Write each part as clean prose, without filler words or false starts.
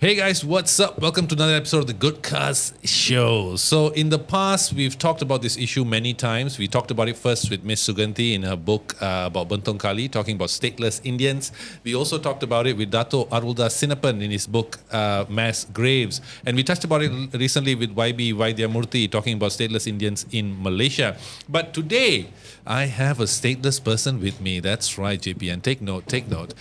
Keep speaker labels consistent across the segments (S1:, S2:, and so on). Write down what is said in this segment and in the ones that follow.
S1: Hey guys, what's up? Welcome to another episode of the Good Cars Show. So, in the past, we've talked about this issue many times. We talked about it first with Miss Suganti in her book about Bentong Kali, talking about stateless Indians. We also talked about it with Dato Arulda Sinapan in his book Mass Graves. And we touched about it recently with YB Vaidyamurthy, talking about stateless Indians in Malaysia. But today, I have a stateless person with me. That's right, JP. And take note.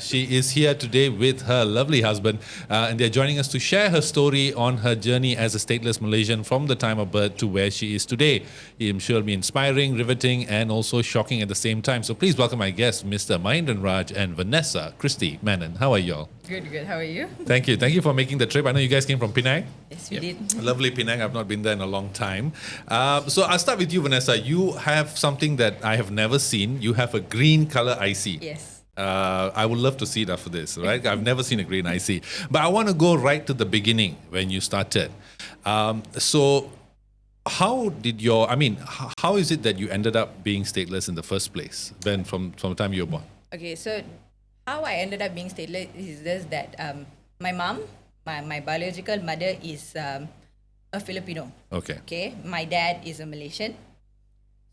S1: She is here today with her lovely husband. And they're joining us to share her story on her journey as a stateless Malaysian from the time of birth to where she is today. I'm sure it'll be inspiring, riveting, and also shocking at the same time. So please welcome my guests, Mr. Mahendran Raj and Vanessa, Christie, Menon. How are y'all?
S2: Good. How are you?
S1: Thank you for making the trip. I know you guys came from Penang.
S2: Yes, we did.
S1: Lovely Penang. I've not been there in a long time. So I'll start with you, Vanessa. You have something that I have never seen. You have a green color IC.
S2: Yes.
S1: I would love to see it after this, right? I've never seen a green IC. But I want to go right to the beginning when you started. So how is it that you ended up being stateless in the first place, then from the time you were born?
S2: Okay, so how I ended up being stateless is just that my mom, my biological mother is a Filipino. Okay. My dad is a Malaysian.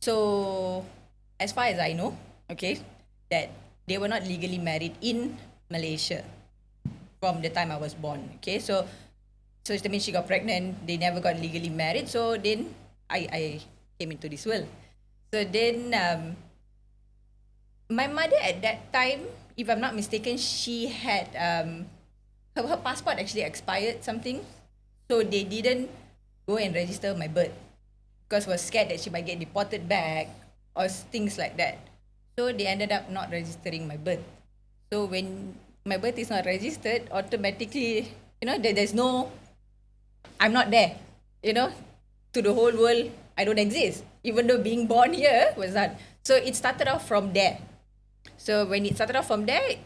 S2: So as far as I know, okay, that they were not legally married in Malaysia from the time I was born. Okay, so that means she got pregnant. They never got legally married. So then I came into this world. So then my mother at that time, if I'm not mistaken, she had her passport actually expired something. So they didn't go and register my birth because was scared that she might get deported back or things like that. So they ended up not registering my birth. So when my birth is not registered, automatically, there's no, I'm not there, to the whole world, I don't exist. Even though being born here was not. So it started off from there. So when it started off from there,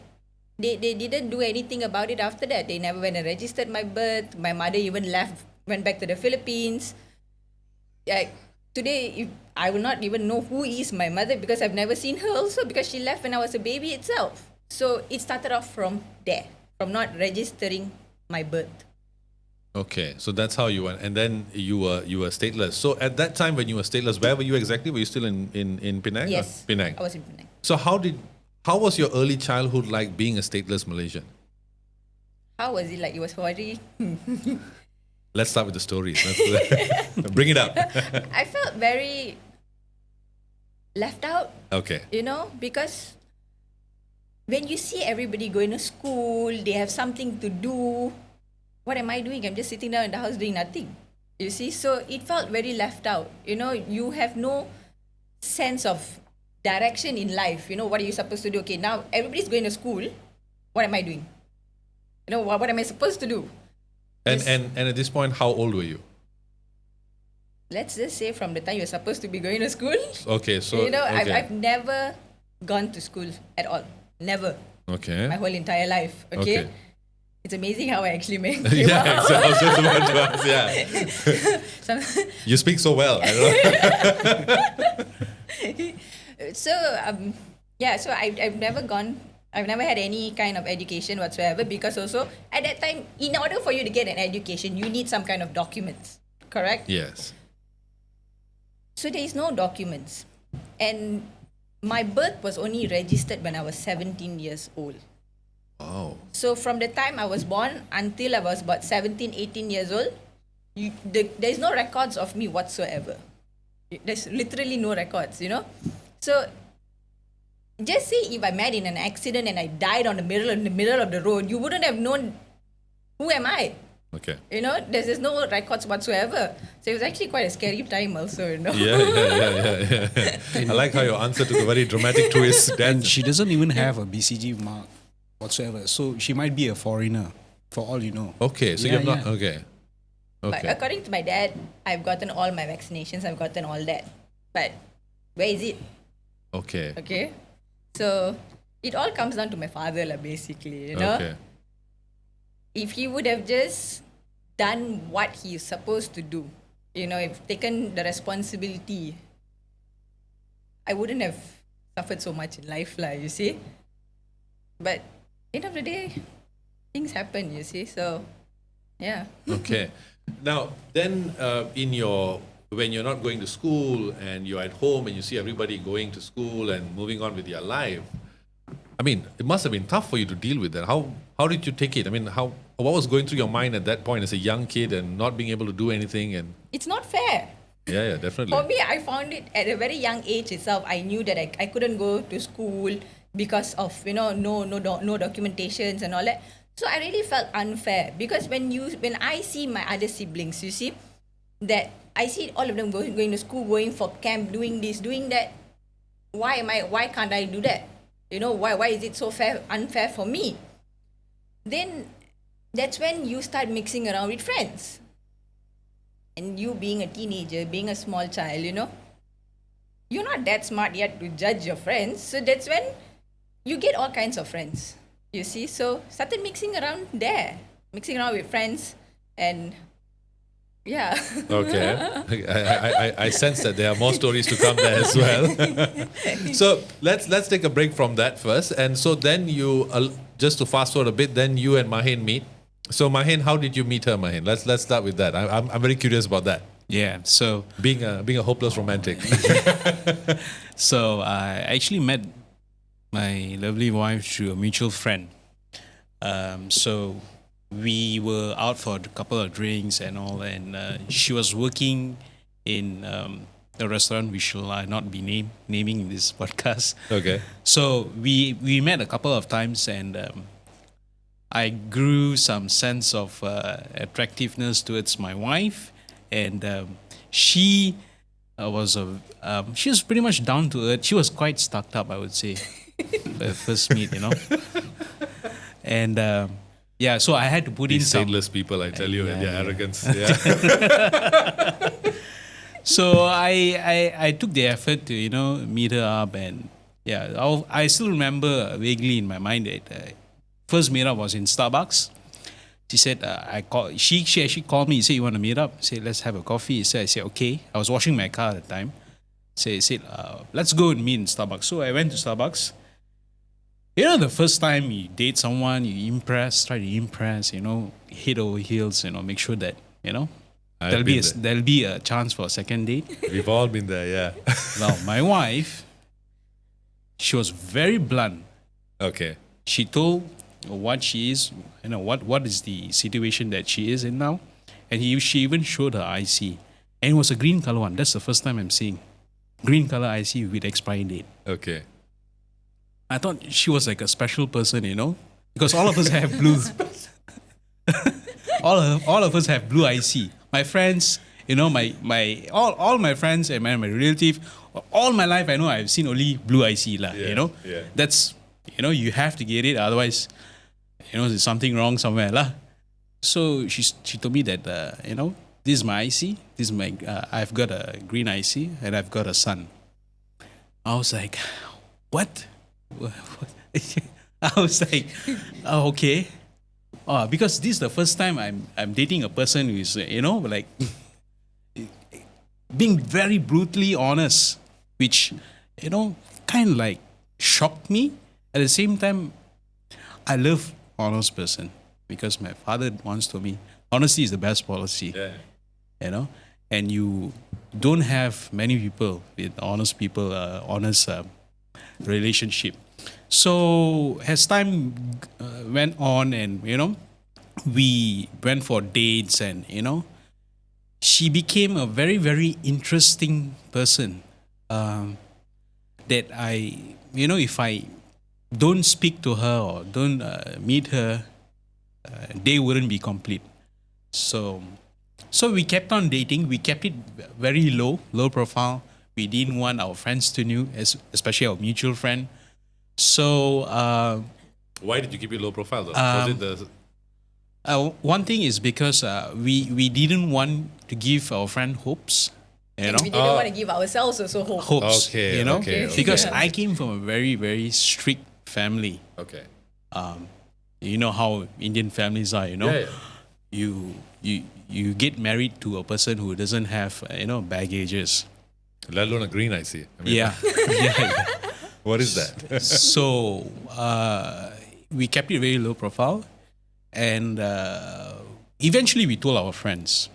S2: they didn't do anything about it after that. They never went and registered my birth. My mother even went back to the Philippines. Today, if I will not even know who is my mother because I've never seen her also because she left when I was a baby itself. So it started off from there, from not registering my birth.
S1: Okay, so that's how you went, and then you were stateless. So at that time when you were stateless, where were you exactly? Were you still in Penang?
S2: Yes,
S1: Penang.
S2: I was in Penang.
S1: So how was your early childhood like being a stateless Malaysian?
S2: How was it like? It was very.
S1: Let's start with the stories. Bring it up.
S2: I felt very left out.
S1: Okay.
S2: Because when you see everybody going to school, they have something to do. What am I doing? I'm just sitting down in the house doing nothing. You see? So it felt very left out. You have no sense of direction in life. What are you supposed to do? Okay, now everybody's going to school. What am I doing? What am I supposed to do?
S1: And at this point, how old were you?
S2: Let's just say from the time you're supposed to be going to school.
S1: Okay, so okay.
S2: I've never gone to school at all. Never.
S1: Okay.
S2: My whole entire life. Okay. It's amazing how I actually came
S1: yeah,
S2: out.
S1: I was just about to ask. Yeah. You speak so well. I don't know.
S2: So I've never gone. I've never had any kind of education whatsoever because also at that time, in order for you to get an education, you need some kind of documents, correct?
S1: Yes.
S2: So there is no documents. And my birth was only registered when I was 17 years old.
S1: Wow.
S2: So from the time I was born until I was about 17, 18 years old, there's no records of me whatsoever. There's literally no records, So just say if I met in an accident and I died in the middle of the road, you wouldn't have known who am I.
S1: Okay.
S2: There's no records whatsoever. So it was actually quite a scary time also,
S1: Yeah. I like how your answer took a very dramatic twist.
S3: And she doesn't even have a BCG mark whatsoever. So she might be a foreigner, for all you know.
S1: Okay, so you're not... Okay.
S2: But according to my dad, I've gotten all my vaccinations. I've gotten all that. But where is it? Okay. So it all comes down to my father, basically,
S1: Okay.
S2: If he would have just done what he's supposed to do, if taken the responsibility, I wouldn't have suffered so much in life, you see. But end of the day, things happen, you see. So, yeah.
S1: Okay. Now, then when you're not going to school and you're at home and you see everybody going to school and moving on with their life, I mean, it must have been tough for you to deal with that. How did you take it? I mean, what was going through your mind at that point as a young kid and not being able to do anything? And
S2: It's not fair.
S1: yeah, definitely.
S2: For me, I found it at a very young age itself. I knew that I couldn't go to school because of no documentations and all that. So I really felt unfair because when I see my other siblings, you see that I see all of them going to school, going for camp, doing this, doing that. Why can't I do that? Why is it so unfair for me? Then that's when you start mixing around with friends. And you being a teenager, being a small child, you're not that smart yet to judge your friends. So that's when you get all kinds of friends, you see. So started mixing around with friends, and yeah.
S1: Okay. I sense that there are more stories to come there as well. So let's take a break from that first. And so then just to fast forward a bit, then you and Mahin meet. So Mahin, how did you meet her, Mahin? Let's start with that. I'm very curious about that.
S3: Yeah, so
S1: Being a hopeless romantic.
S3: so I actually met my lovely wife through a mutual friend. So we were out for a couple of drinks and all, and she was working in a restaurant which shall I not be naming in this podcast.
S1: Okay.
S3: So we met a couple of times, and I grew some sense of attractiveness towards my wife, and she was pretty much down to earth. She was quite stuck up, I would say, the first meet, and yeah, so I had to put
S1: These
S3: in some.
S1: stateless people, I tell you, and their arrogance. Yeah.
S3: So I took the effort to meet her up, and yeah, I still remember vaguely in my mind that first meetup was in Starbucks. She said she actually called me. She said, "You want to meet up?" I said, "Let's have a coffee." I said, "Okay." I was washing my car at the time. So I said, "Let's go and meet in Starbucks." So I went to Starbucks. The first time you date someone, you try to impress, head over heels, make sure that,
S1: I've
S3: there'll be a chance for a second date.
S1: We've all been there, yeah.
S3: Now, my wife, she was very blunt.
S1: Okay.
S3: She told what she is, what is the situation that she is in now. And she even showed her IC. And it was a green color one. That's the first time I'm seeing green color IC with expiry date.
S1: Okay.
S3: I thought she was like a special person, because all of us have blue. all of us have blue IC. My friends, all my friends and my relative, all my life I know I've seen only blue IC lah.
S1: Yeah.
S3: That's you have to get it, otherwise, there's something wrong somewhere lah. So she told me that this is my IC. This is my I've got a green IC and I've got a son. I was like, what? I was like, oh, okay. Because this is the first time I'm dating a person who is, like being very brutally honest, which, kind of like shocked me. At the same time, I love honest person because my father once told me, honesty is the best policy.
S1: Yeah.
S3: And you don't have many people with honest relationship. So as time went on, and we went for dates, and she became a very, very interesting person that I if I don't speak to her or don't meet her, they wouldn't be complete. So we kept on dating. We kept it very low profile. We didn't want our friends to know, especially our mutual friend. So
S1: why did you keep it low profile though? Was it the
S3: one thing is because we didn't want to give our friend hopes.
S2: We didn't want to give ourselves also
S3: hopes.
S1: Okay, okay.
S3: Because I came from a very, very strict family.
S1: Okay.
S3: You know how Indian families are.
S1: Yeah.
S3: You get married to a person who doesn't have baggages.
S1: Let alone a green IC. I mean,
S3: Yeah.
S1: What is that?
S3: So we kept it very low profile. And eventually we told our friends.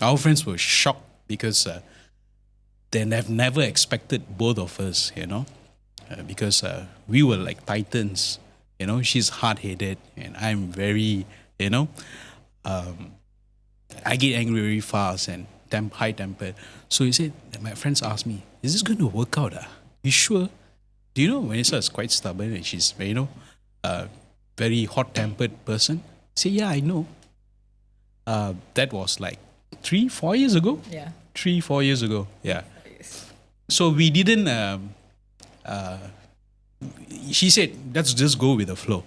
S3: Our friends were shocked because they have never expected both of us, because we were like titans. She's hard-headed and I'm very, I get angry very fast and high-tempered. So he said, my friends asked me, is this going to work out? You sure? Do you know Vanessa is quite stubborn and she's, very hot-tempered person? I say, yeah, I know. That was like 3-4 years ago.
S2: Yeah.
S3: 3-4 years ago. Yeah. So we didn't. She said, "Let's just go with the flow."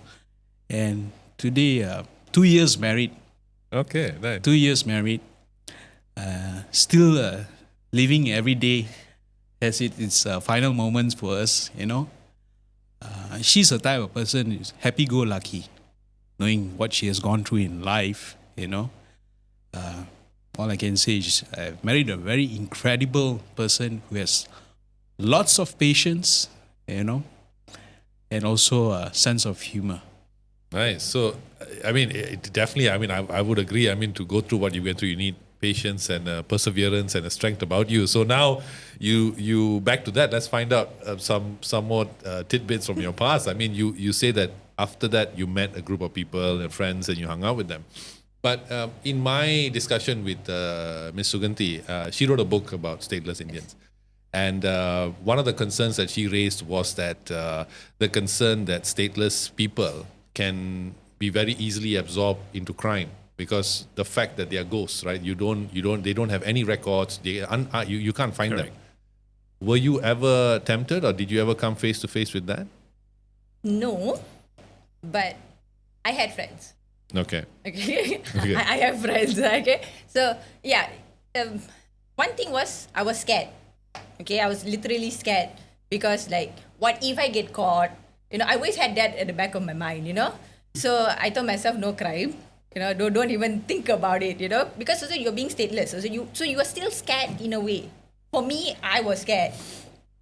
S3: And today, 2 years married.
S1: Okay, nice.
S3: 2 years married. Still living every day has its final moments for us. She's a type of person who's happy-go-lucky, knowing what she has gone through in life. All I can say is I've married a very incredible person who has lots of patience, and also a sense of humor.
S1: Nice. So, I mean, definitely, I would agree. To go through what you went through, you need patience and perseverance and a strength about you. So now you back to that. Let's find out some more tidbits from your past. You say that after that you met a group of people and friends and you hung out with them. But in my discussion with Ms. Suganti, she wrote a book about stateless Indians. And one of the concerns that she raised was that the concern that stateless people can be very easily absorbed into crime because the fact that they are ghosts, right? They don't have any records. You can't find
S3: Correct.
S1: them. Were you ever tempted, or did you ever come face to face with that?
S2: No, but I had friends.
S1: Okay.
S2: Okay.
S1: Okay.
S2: I have friends. Okay. So yeah, one thing was I was scared. Okay, I was literally scared because like, what if I get caught? I always had that at the back of my mind. So I told myself, no crime. Don't even think about it. Because also you're being stateless. So you are still scared in a way. For me, I was scared.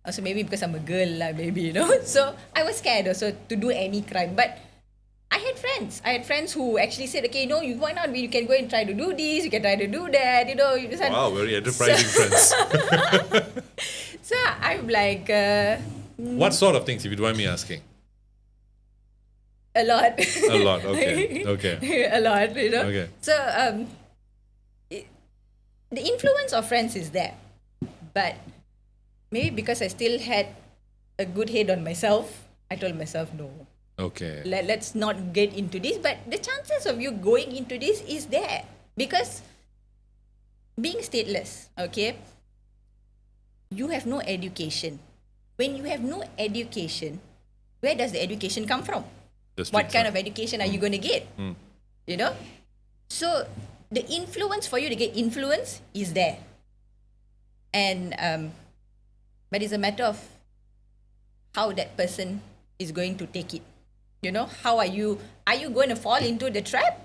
S2: Also maybe because I'm a girl, maybe. So I was scared also to do any crime, but I had friends who actually said, okay, why not? You can go and try to do this, you can try to do that, You just
S1: Wow, very enterprising friends.
S2: So I'm like,
S1: What sort of things, if you don't mind me asking?
S2: a lot.
S1: A lot, okay. Okay.
S2: A lot,
S1: Okay.
S2: So the influence of friends is there, but maybe because I still had a good head on myself, I told myself no.
S1: Okay.
S2: Let's not get into this, but the chances of you going into this is there because being stateless, okay, you have no education. When you have no education, where does the education come from? What kind of education are you going to get? So the influence for you to get influence is there, and but it's a matter of how that person is going to take it. How are you going to fall into the trap,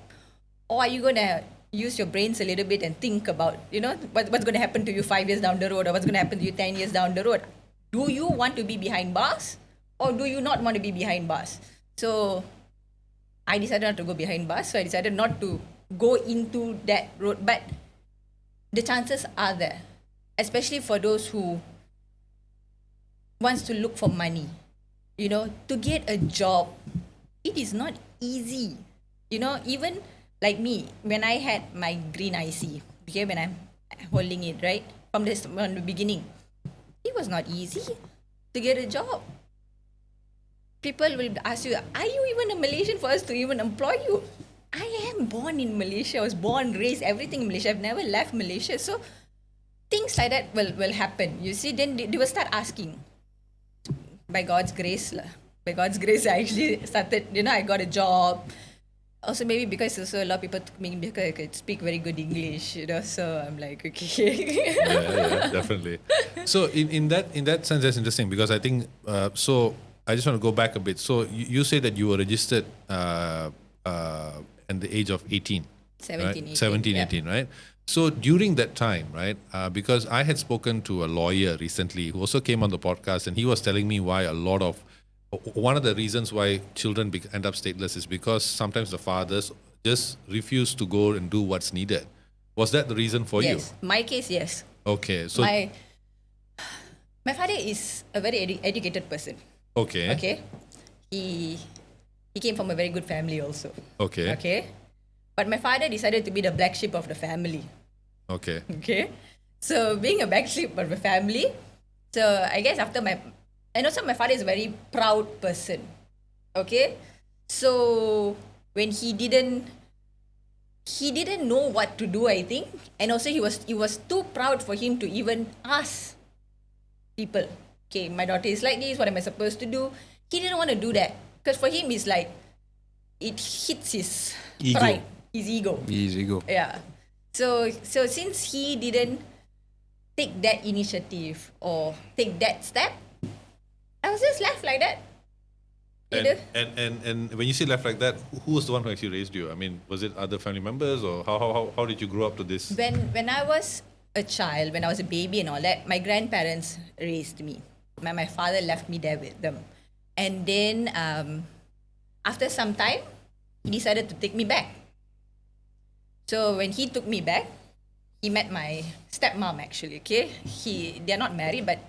S2: or are you going to use your brains a little bit and think about what's going to happen to you 5 years down the road, or what's going to happen to you 10 years down the road? Do you want to be behind bars, or do you not want to be behind bars? So I decided not to go behind bars, so I decided not to go into that road, but the chances are there, especially for those who wants to look for money. To get a job, it is not easy. Even like me, when I had my green IC, okay, when I'm holding it, right, from the beginning, it was not easy to get a job. People will ask you, are you even a Malaysian for us to even employ you? I am born in Malaysia. I was born, raised, everything in Malaysia. I've never left Malaysia. So things like that will happen. You see, then they will start asking. By God's grace, I actually started, I got a job. Also maybe because also a lot of people took me because I could speak very good English, so I'm like, okay.
S1: Yeah, definitely. So in that sense, that's interesting because I think, so I just want to go back a bit. So you say that you were registered at the age of 18.
S2: 17,
S1: right?
S2: 18.
S1: 17,
S2: yeah.
S1: 18, right? So during that time, right, because I had spoken to a lawyer recently who also came on the podcast, and he was telling me why one of the reasons why children end up stateless is because sometimes the fathers just refused to go and do what's needed. Was that the reason for you?
S2: Yes. My case, yes.
S1: Okay, so
S2: My father is a very educated person.
S1: okay,
S2: Okay. He came from a very good family also.
S1: okay,
S2: Okay. But my father decided to be the black sheep of the family.
S1: okay.
S2: Okay. So being a black sheep of the family, so I guess and also my father is a very proud person. Okay. So when he didn't know what to do, I think, and also it was too proud for him to even ask people, okay, my daughter is like this, what am I supposed to do? He didn't want to do that because for him it's like it hits his
S3: Ego.
S2: pride, his ego.
S3: Easy go.
S2: Yeah. So since he didn't take that initiative or take that step, I was just left like that. You know?
S1: And when you say left like that, who was the one who actually raised you? I mean, was it other family members, or how did you grow up to this?
S2: When I was a child, when I was a baby and all that, my grandparents raised me. My father left me there with them. And then after some time, he decided to take me back. So when he took me back, he met my stepmom actually, okay? They're not married, but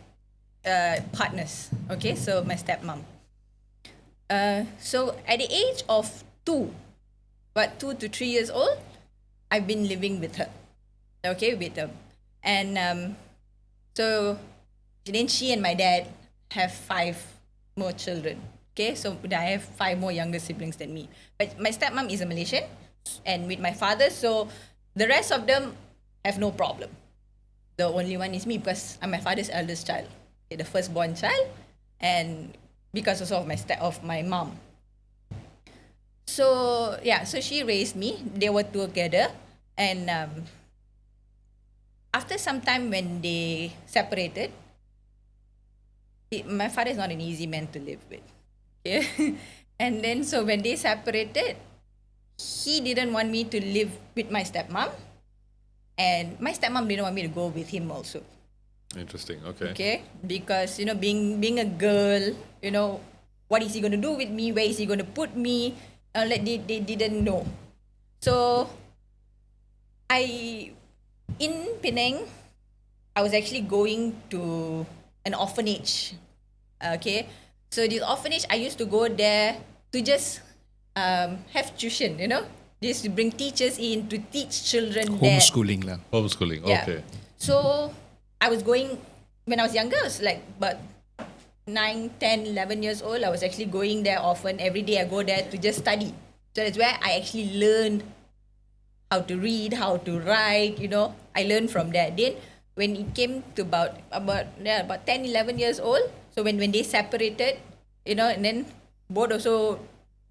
S2: partners, okay? So my stepmom. So at the age of 2 to 3 years old, I've been living with her, okay, with them. And so then she and my dad have 5 more children, okay? So I have 5 more younger siblings than me. But my stepmom is a Malaysian, and with my father, so the rest of them have no problem. The only one is me because I'm my father's eldest child, okay, the firstborn child, and because also of my mom. So yeah, so she raised me. They were together, and after some time when they separated, my father is not an easy man to live with. Okay? And then so when they separated, he didn't want me to live with my stepmom, and my stepmom didn't want me to go with him also.
S1: Interesting. Okay.
S2: Okay, because being a girl, what is he going to do with me? Where is he going to put me? They didn't know. So in Penang, I was actually going to an orphanage. Okay, so this orphanage, I used to go there to just have tuition. Just to bring teachers in to teach children there.
S3: Homeschooling lah.
S1: Homeschooling.
S2: Yeah.
S1: Okay.
S2: So I was going, when I was younger, I was like about 9, 10, 11 years old. I was actually going there often. Every day I go there to just study. So that's where I actually learned how to read, how to write, I learned from there. Then when it came to about 10, 11 years old, so when they separated, and then both also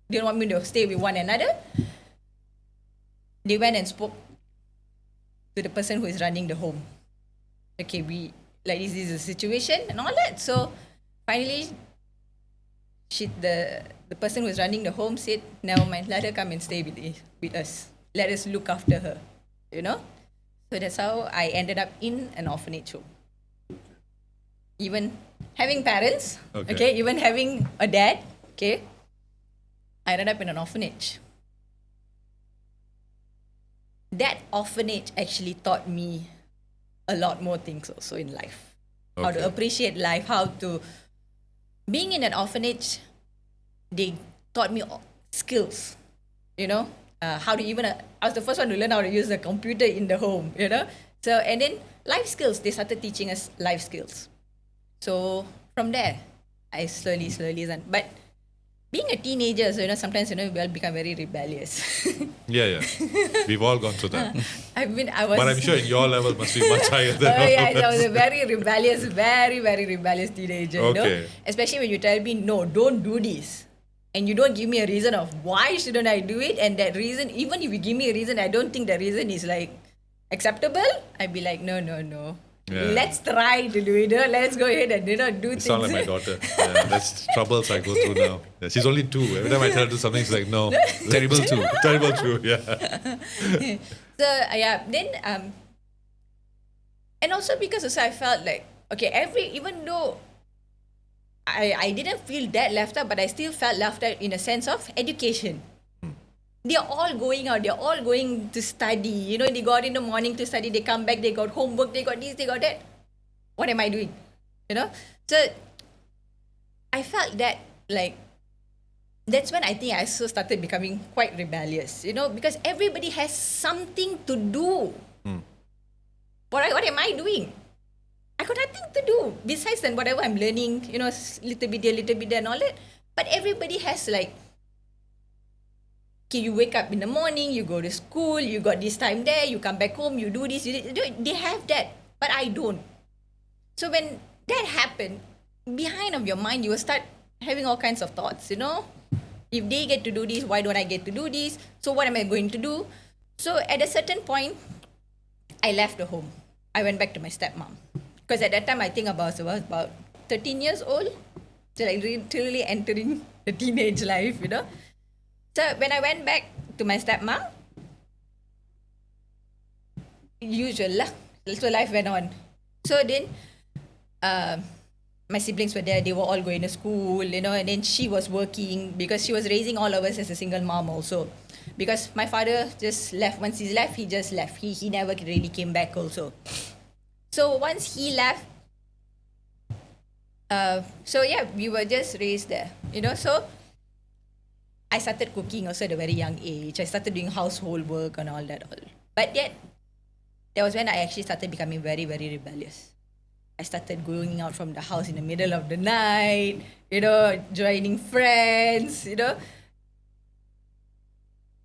S2: didn't want me to stay with one another, they went and spoke to the person who is running the home. Okay, this is the situation and all that. So finally, the person who is running the home said, never mind, let her come and stay with us. Let us look after her, So that's how I ended up in an orphanage home. Even having parents, okay, even having a dad, okay, I ended up in an orphanage. That orphanage actually taught me a lot more things also in life. How to appreciate life, being in an orphanage, they taught me skills, how to I was the first one to learn how to use the computer in the home, So, and then life skills, they started teaching us life skills. So from there, I slowly learned. But being a teenager, so, sometimes, we'll become very rebellious.
S1: Yeah. We've all gone through that.
S2: But
S1: I'm sure your level must be much higher than ours.
S2: I was a very rebellious, very, very rebellious teenager, Especially when you tell me, no, don't do this. And you don't give me a reason of why shouldn't I do it. And that reason, even if you give me a reason, I don't think the reason is acceptable. I'd be like, no.
S1: Yeah.
S2: Let's try to do it. Let's go ahead and do things.
S1: You sound like my daughter. Yeah, that's troubles I go through now. Yeah, she's only 2. Every time I tell her to do something, she's like, no.
S3: Terrible too.
S1: Terrible too, yeah.
S2: So, then, and also because I felt like, okay, even though I didn't feel that left out, but I still felt left out in a sense of education. They're all going out. They're all going to study. You know, they got in the morning to study. They come back. They got homework. They got this. They got that. What am I doing? You know. So I felt that like that's when I think I also started becoming quite rebellious. You know, because everybody has something to do. What am I doing? I got nothing to do besides than whatever I'm learning. You know, little bit there, and all that. But everybody has like. Okay, you wake up in the morning, you go to school, you got this time there, you come back home, you do this, they have that, but I don't. So when that happened, behind of your mind, you will start having all kinds of thoughts, you know. If they get to do this, why don't I get to do this? So what am I going to do? So at a certain point, I left the home. I went back to my stepmom. Because at that time, I think I was about 13 years old. So like literally entering the teenage life, you know. So when I went back to my stepmom, usual lah. So life went on. So then, my siblings were there. They were all going to school, you know. And then she was working because she was raising all of us as a single mom also. Because my father just left. Once he left, he just left. He never really came back also. So once he left, so yeah, we were just raised there, you know. So I started cooking also at a very young age. I started doing household work and all that. But yet, that was when I actually started becoming very, very rebellious. I started going out from the house in the middle of the night, you know, joining friends, you know.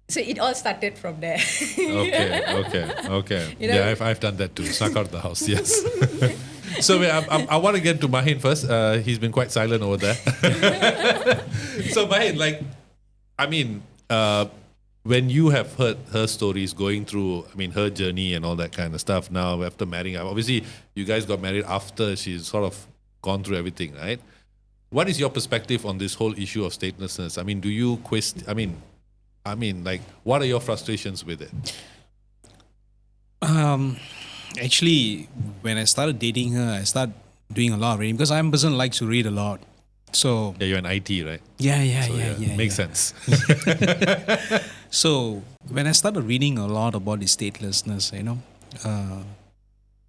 S2: So it all started from there.
S1: Okay.
S2: You know?
S1: Yeah, I've done that too. Snuck out the house, yes. So I want to get to Mahin first. He's been quite silent over there. So Mahin, like, I mean, when you have heard her stories going through, I mean, her journey and all that kind of stuff now after marrying, obviously you guys got married after she's sort of gone through everything, right? What is your perspective on this whole issue of statelessness? I mean, do you question, I mean, like, what are your frustrations with it?
S3: Actually, when I started dating her, I started doing a lot of reading because I'm a person who likes to read a lot. So
S1: Yeah, you're an IT, right?
S3: Yeah.
S1: Makes sense.
S3: So when I started reading a lot about the statelessness, you know,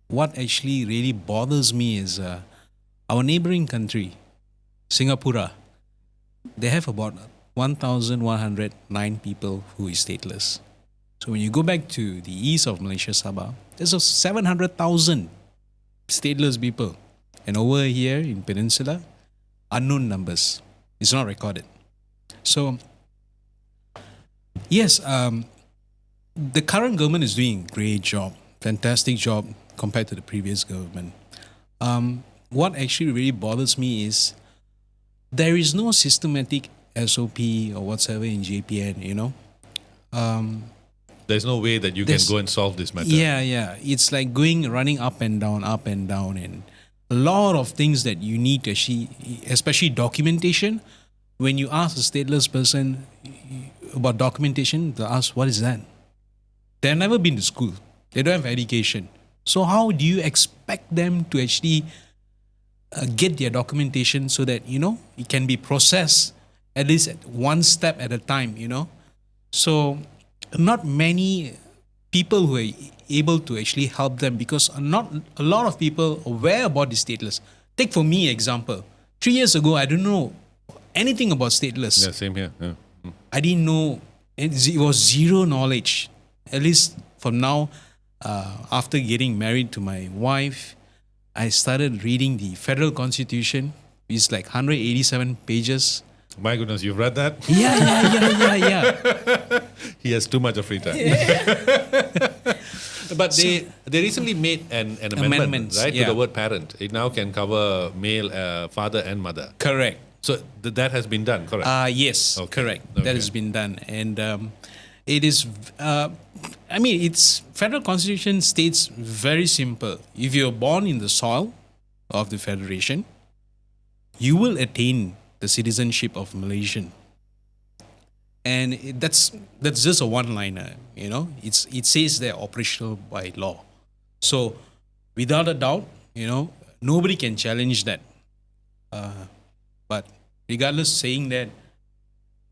S3: what actually really bothers me is our neighboring country, Singapore. They have about 1,109 people who is stateless. So when you go back to the east of Malaysia, Sabah, there's 700,000 stateless people. And over here in Peninsula, unknown numbers. It's not recorded. So, yes, the current government is doing a great job, fantastic job compared to the previous government. What actually really bothers me is there is no systematic SOP or whatsoever in JPN, you know.
S1: There's no way that you can go and solve this matter.
S3: Yeah. It's like running up and down, and a lot of things that you need to actually, especially documentation. When you ask a stateless person about documentation, they ask, what is that? They've never been to school. They don't have education. So how do you expect them to actually get their documentation so that, you know, it can be processed at least one step at a time, you know? So not many people who are able to actually help them because not a lot of people aware about the stateless. Take for me example. 3 years ago, I didn't know anything about stateless.
S1: Yeah, same here. Yeah.
S3: I didn't know. It was zero knowledge. At least from now, after getting married to my wife, I started reading the federal constitution. It's like 187 pages.
S1: My goodness, you've read that?
S3: Yeah.
S1: He has too much of free time. But they recently made an amendment, right, to the word parent. It now can cover male father and mother.
S3: Correct.
S1: So that has been done, correct?
S3: Yes,
S1: Okay.
S3: correct.
S1: Okay.
S3: That has been done. And it is, it's federal constitution states very simple. If you're born in the soil of the federation, you will attain the citizenship of Malaysian. And that's just a one-liner, you know. It says they're operational by law. So without a doubt, you know, nobody can challenge that. But regardless, saying that,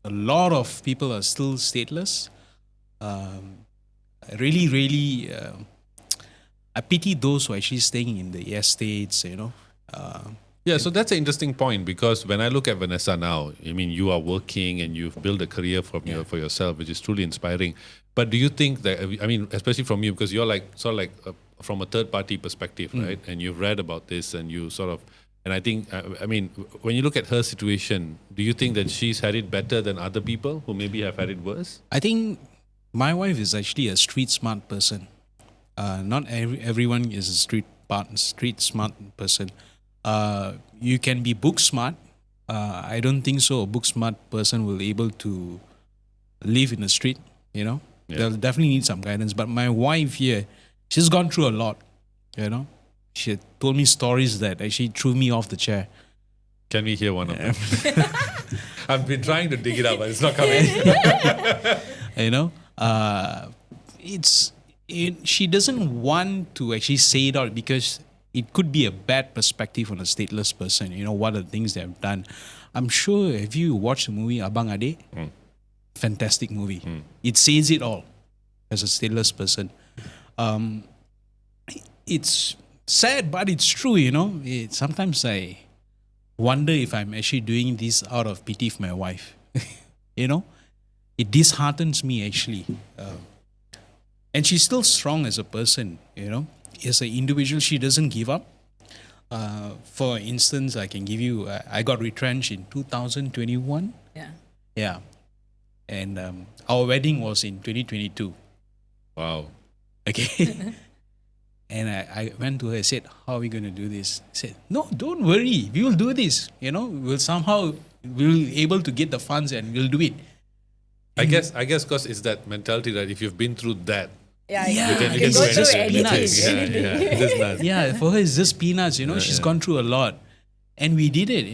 S3: a lot of people are still stateless. Really, I pity those who are actually staying in the estates,
S1: Yeah, so that's an interesting point because when I look at Vanessa now, I mean, you are working and you've built a career for yourself, which is truly inspiring. But do you think that, I mean, especially from you, because you're like sort of like from a third party perspective, right? And you've read about this and you sort of, and I think, I mean, when you look at her situation, do you think that she's had it better than other people who maybe have had it worse?
S3: I think my wife is actually a street smart person. Not everyone is a street smart person. You can be book smart. I don't think so. A book smart person will able to live in the street. They'll definitely need some guidance. But my wife here, she's gone through a lot. She had told me stories that actually threw me off the chair.
S1: Can we hear one of them? I've been trying to dig it up, but it's not coming.
S3: She doesn't want to actually say it out because it could be a bad perspective on a stateless person. What are the things they have done. I'm sure if you watch the movie Abang Ade, fantastic movie. It says it all as a stateless person. It's sad, but it's true, sometimes I wonder if I'm actually doing this out of pity for my wife. It disheartens me actually. And she's still strong as a person, As an individual, she doesn't give up. For instance, I can give you, I got retrenched in 2021. Yeah. And our wedding was in 2022.
S1: Wow.
S3: Okay. And I went to her and said, how are we going to do this? I said, no, don't worry. We will do this. We'll able to get the funds and we'll do it.
S1: I guess because it's that mentality that if you've been through that,
S2: you
S1: can
S2: go
S1: do
S2: through
S1: anything.
S2: anything.
S1: Just nuts.
S3: Yeah, for her it's just peanuts, she's gone through a lot. And we did it,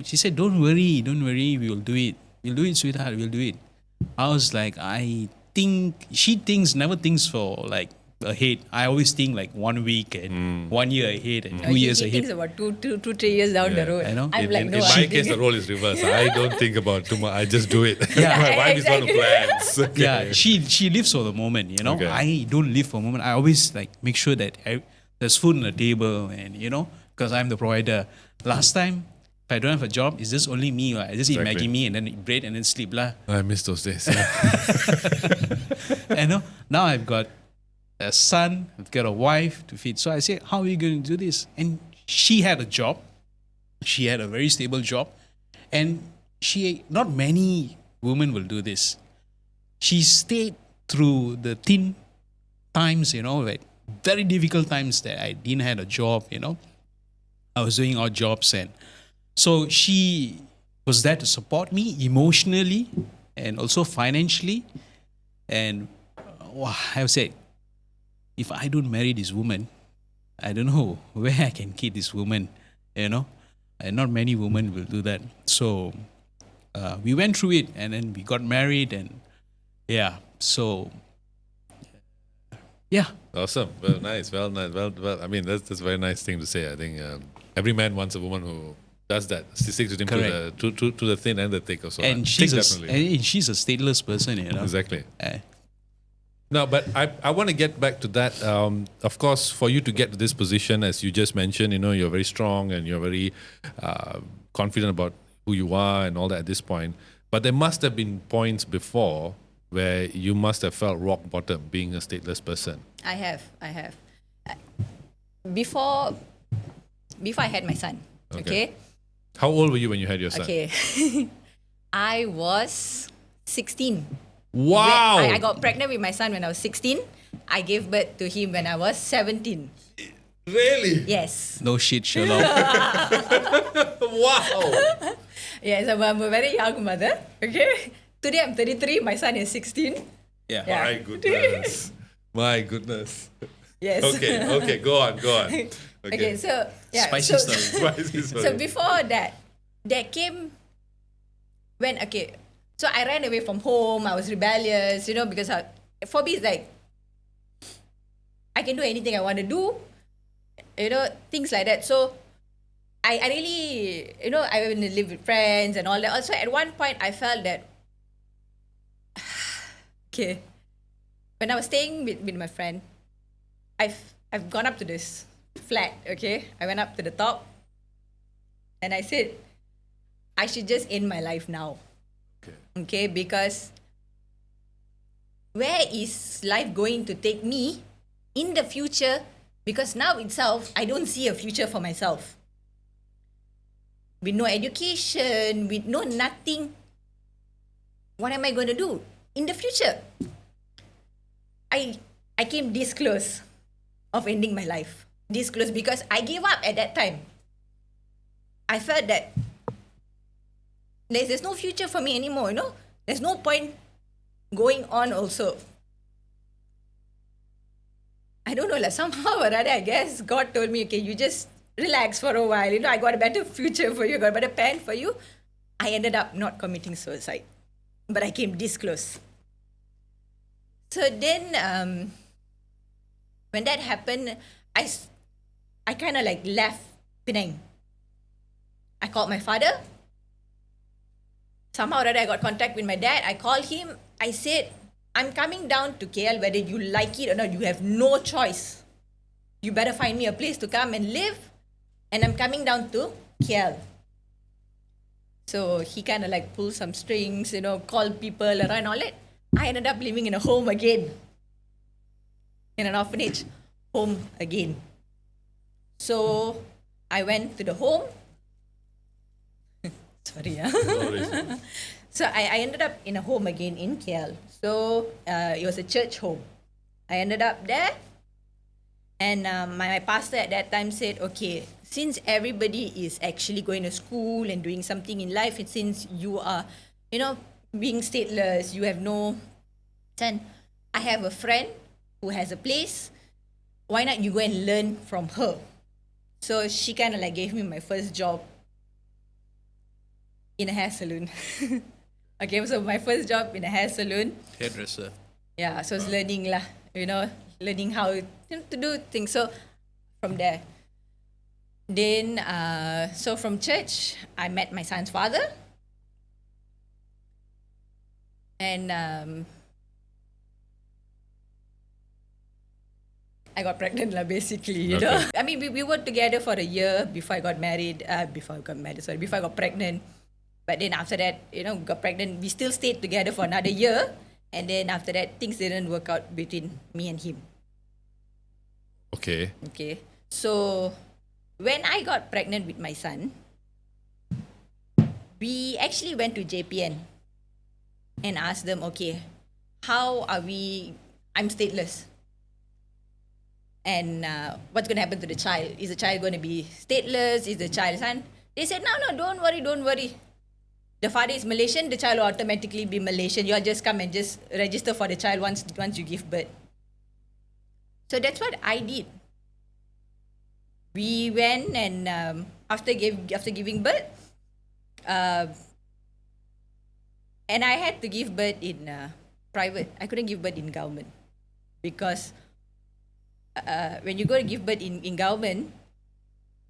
S3: She said, don't worry, we will do it. We'll do it, sweetheart, we'll do it. I was like, never thinks for like ahead. I always think like 1 week and 1 year ahead and 2 years
S2: He
S3: ahead.
S2: thinks about 3 years down the road.
S3: I know.
S2: I'm like,
S1: In
S2: no,
S1: my
S2: I'm
S1: case, the role is reversed. I don't think about tomorrow. I just do it.
S3: Yeah.
S1: My wife is on the plans. Okay.
S3: Yeah, she lives for the moment,
S1: Okay.
S3: I don't live for the moment. I always like make sure that there's food on the table and, because I'm the provider. Last time, if I don't have a job, it's just only me. I just eat
S1: Exactly.
S3: Maggi mee and then eat bread and then sleep.
S1: I miss those days.
S3: Now I've got a son, I've got a wife to feed. So I said, how are you going to do this? And she had a job. She had a very stable job. And not many women will do this. She stayed through the thin times, like very difficult times that I didn't have a job, I was doing odd jobs. And so she was there to support me emotionally and also financially. And I would say, if I don't marry this woman, I don't know where I can keep this woman, And not many women will do that. So we went through it and then we got married and so
S1: Awesome. Well, nice. Well, I mean, that's a very nice thing to say. I think every man wants a woman who does that. She sticks with him to the thin and the thick also.
S3: And she's a stateless person,
S1: Exactly. No, but I want to get back to that. Of course, for you to get to this position, as you just mentioned, you're very strong and you're very confident about who you are and all that at this point. But there must have been points before where you must have felt rock bottom being a stateless person.
S2: I have. Before I had my son, okay?
S1: How old were you when you had your son?
S2: Okay. I was 16.
S1: Wow!
S2: I got pregnant with my son when I was 16. I gave birth to him when I was 17.
S1: Really?
S2: Yes.
S3: no shit, Sherlock.
S1: Wow!
S2: Yes, I'm a very young mother. Okay. Today I'm 33. My son is 16.
S3: Yeah.
S1: My goodness.
S2: Yes.
S1: Okay, go on.
S2: Okay, so
S3: Spicy story.
S1: Spicy story.
S2: So before that came when so I ran away from home. I was rebellious, because for me it's like I can do anything I want to do, things like that. So I really, I went to live with friends and all that. Also, at one point I felt that Okay. When I was staying with my friend, I've gone up to this flat, okay? I went up to the top and I said, I should just end my life now. Okay, because where is life going to take me in the future? Because now itself, I don't see a future for myself. With no education, with no nothing, what am I going to do in the future? I came this close of ending my life. This close because I gave up at that time. I felt that there's no future for me anymore, you know? There's no point going on also. I don't know, like somehow or other, I guess God told me, okay, you just relax for a while. You know, I got a better future for you, I got a better plan for you. I ended up not committing suicide. But I came this close. So then, when that happened, I kind of like left Penang. I called my father. Somehow or other, I got contact with my dad. I called him. I said, I'm coming down to KL, whether you like it or not. You have no choice. You better find me a place to come and live. And I'm coming down to KL. So he kind of like pulled some strings, you know, called people around and all that. I ended up living in a home again. In an orphanage home again. So I went to the home. Sorry, yeah. So I ended up in a home again in KL. So it was a church home. I ended up there. And my pastor at that time said, okay, since everybody is actually going to school and doing something in life, and since you are, you know, being stateless, you have no son. I have a friend who has a place. Why not you go and learn from her? So she kind of like gave me my first job in a hair salon. Okay, so my first job in a hair salon.
S1: Hairdresser.
S2: Yeah, so I was learning lah, you know, learning how to do things. So from there. Then, so from church, I met my son's father. And I got pregnant lah, basically, you know. I mean, we were together for a year before I got married. Before I got pregnant. But then after that, you know, got pregnant. We still stayed together for another year. And then after that, things didn't work out between me and him.
S1: Okay.
S2: Okay. So when I got pregnant with my son, we actually went to JPN and asked them, okay, how are we, I'm stateless. And what's going to happen to the child? Is the child going to be stateless? Is the child son? They said, no, don't worry. The father is Malaysian, the child will automatically be Malaysian. You all just come and just register for the child once you give birth. So that's what I did. We went and after giving birth, and I had to give birth in private. I couldn't give birth in government because when you go to give birth in government,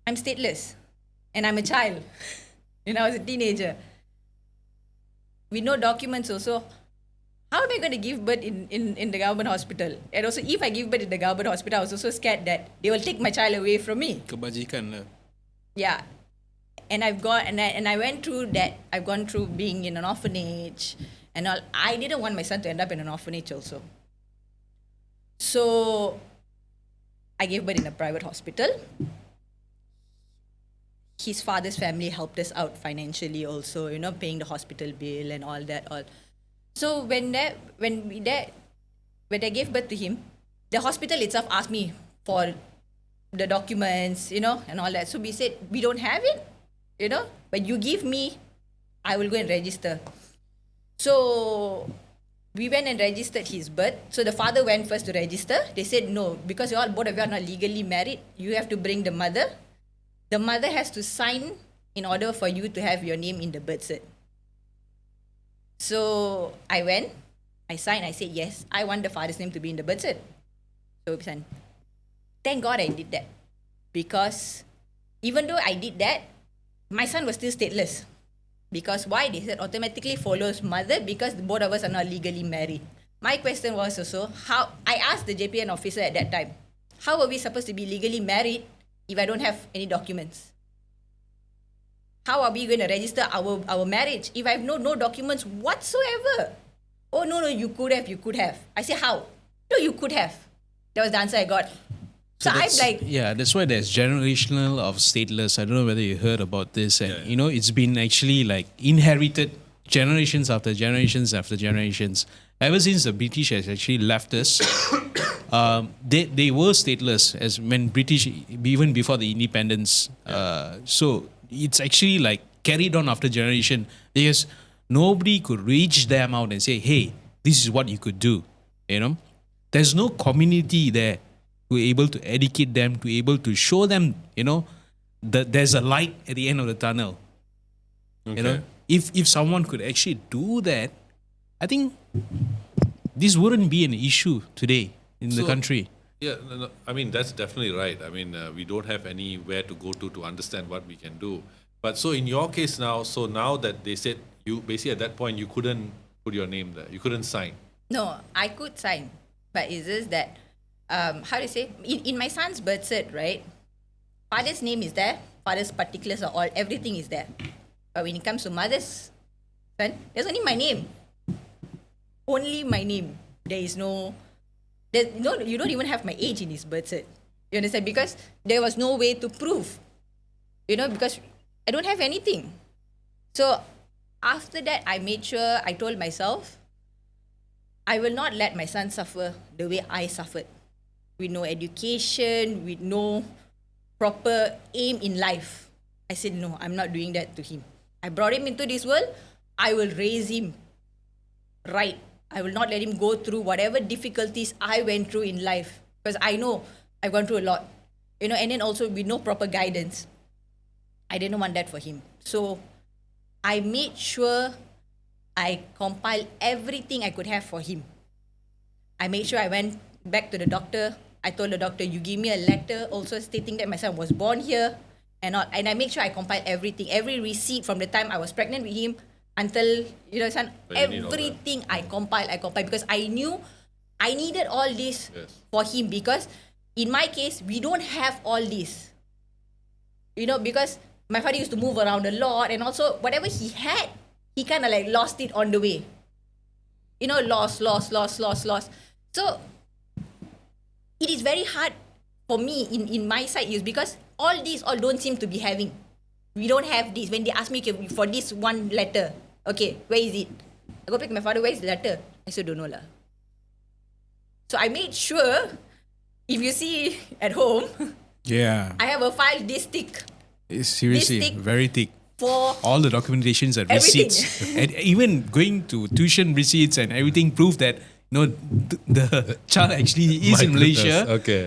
S2: I'm stateless and I'm a child. You know, I was a teenager. With no documents also, how am I going to give birth in the government hospital? And also, if I give birth in the government hospital, I was also scared that they will take my child away from me.
S3: Kebajikan lah.
S2: Yeah. And I went through that. I've gone through being in an orphanage and all. I didn't want my son to end up in an orphanage also. So I gave birth in a private hospital. His father's family helped us out financially also, you know, paying the hospital bill and all that. So when I gave birth to him, the hospital itself asked me for the documents, you know, and all that. So we said, we don't have it, you know, but you give me, I will go and register. So we went and registered his birth. So the father went first to register. They said, no, because both of you are not legally married, you have to bring the mother. The mother has to sign in order for you to have your name in the birth cert. So I went, I signed, I said, yes, I want the father's name to be in the birth cert. So thank God I did that. Because even though I did that, my son was still stateless. Because why? They said automatically follows mother because both of us are not legally married. my question was also how I asked the JPN officer at that time, how are we supposed to be legally married if I don't have any documents? How are we going to register our marriage if I have no documents whatsoever? Oh, no, you could have. I say, how? No, you could have. That was the answer I got. So I'm like...
S3: Yeah, that's why there's generational of stateless. I don't know whether you heard about this. And, you know, it's been actually like inherited generations after generations after generations. Ever since the British has actually left us, they were stateless as when British, even before the independence. So it's actually like carried on after generation because nobody could reach them out and say, hey, this is what you could do. You know, there's no community there to be able to educate them, to be able to show them, you know, that there's a light at the end of the tunnel.
S1: Okay.
S3: You know, if someone could actually do that, I think this wouldn't be an issue today in the country.
S1: Yeah, no, I mean, that's definitely right. I mean, we don't have anywhere to go to understand what we can do. But so in your case now, so now that they said you basically at that point you couldn't put your name there, you couldn't sign.
S2: No, I could sign, but it's just that, how do you say, in my son's birth cert, right, father's name is there, father's particulars are all, everything is there. But when it comes to mother's son, there's only my name. Only my name. There is no, you don't even have my age in his birth cert. You understand? Because there was no way to prove, you know, because I don't have anything. So after that, I made sure, I told myself, I will not let my son suffer the way I suffered. With no education, with no proper aim in life. I said, no, I'm not doing that to him. I brought him into this world. I will raise him right. I will not let him go through whatever difficulties I went through in life. Because I know I've gone through a lot. You know, and then also with no proper guidance. I didn't want that for him. So I made sure I compiled everything I could have for him. I made sure I went back to the doctor. I told the doctor, you give me a letter also stating that my son was born here and all. And I made sure I compiled everything, every receipt from the time I was pregnant with him until, you know, son, everything I compiled because I knew I needed all this for him because in my case, we don't have all this. You know, because my father used to move around a lot and also whatever he had, he kind of like lost it on the way. You know, lost. So it is very hard for me in my side is because all don't seem to be having. We don't have this. When they ask me okay, for this one letter, okay, where is it? I go back to my father, where is the letter? I still don't know lah. So I made sure, if you see at home, I have a file this thick.
S3: It's seriously
S2: this thick
S3: very thick.
S2: For
S3: all the documentations and
S2: everything.
S3: receipts, and even going to tuition receipts and everything prove that the child actually is in Malaysia,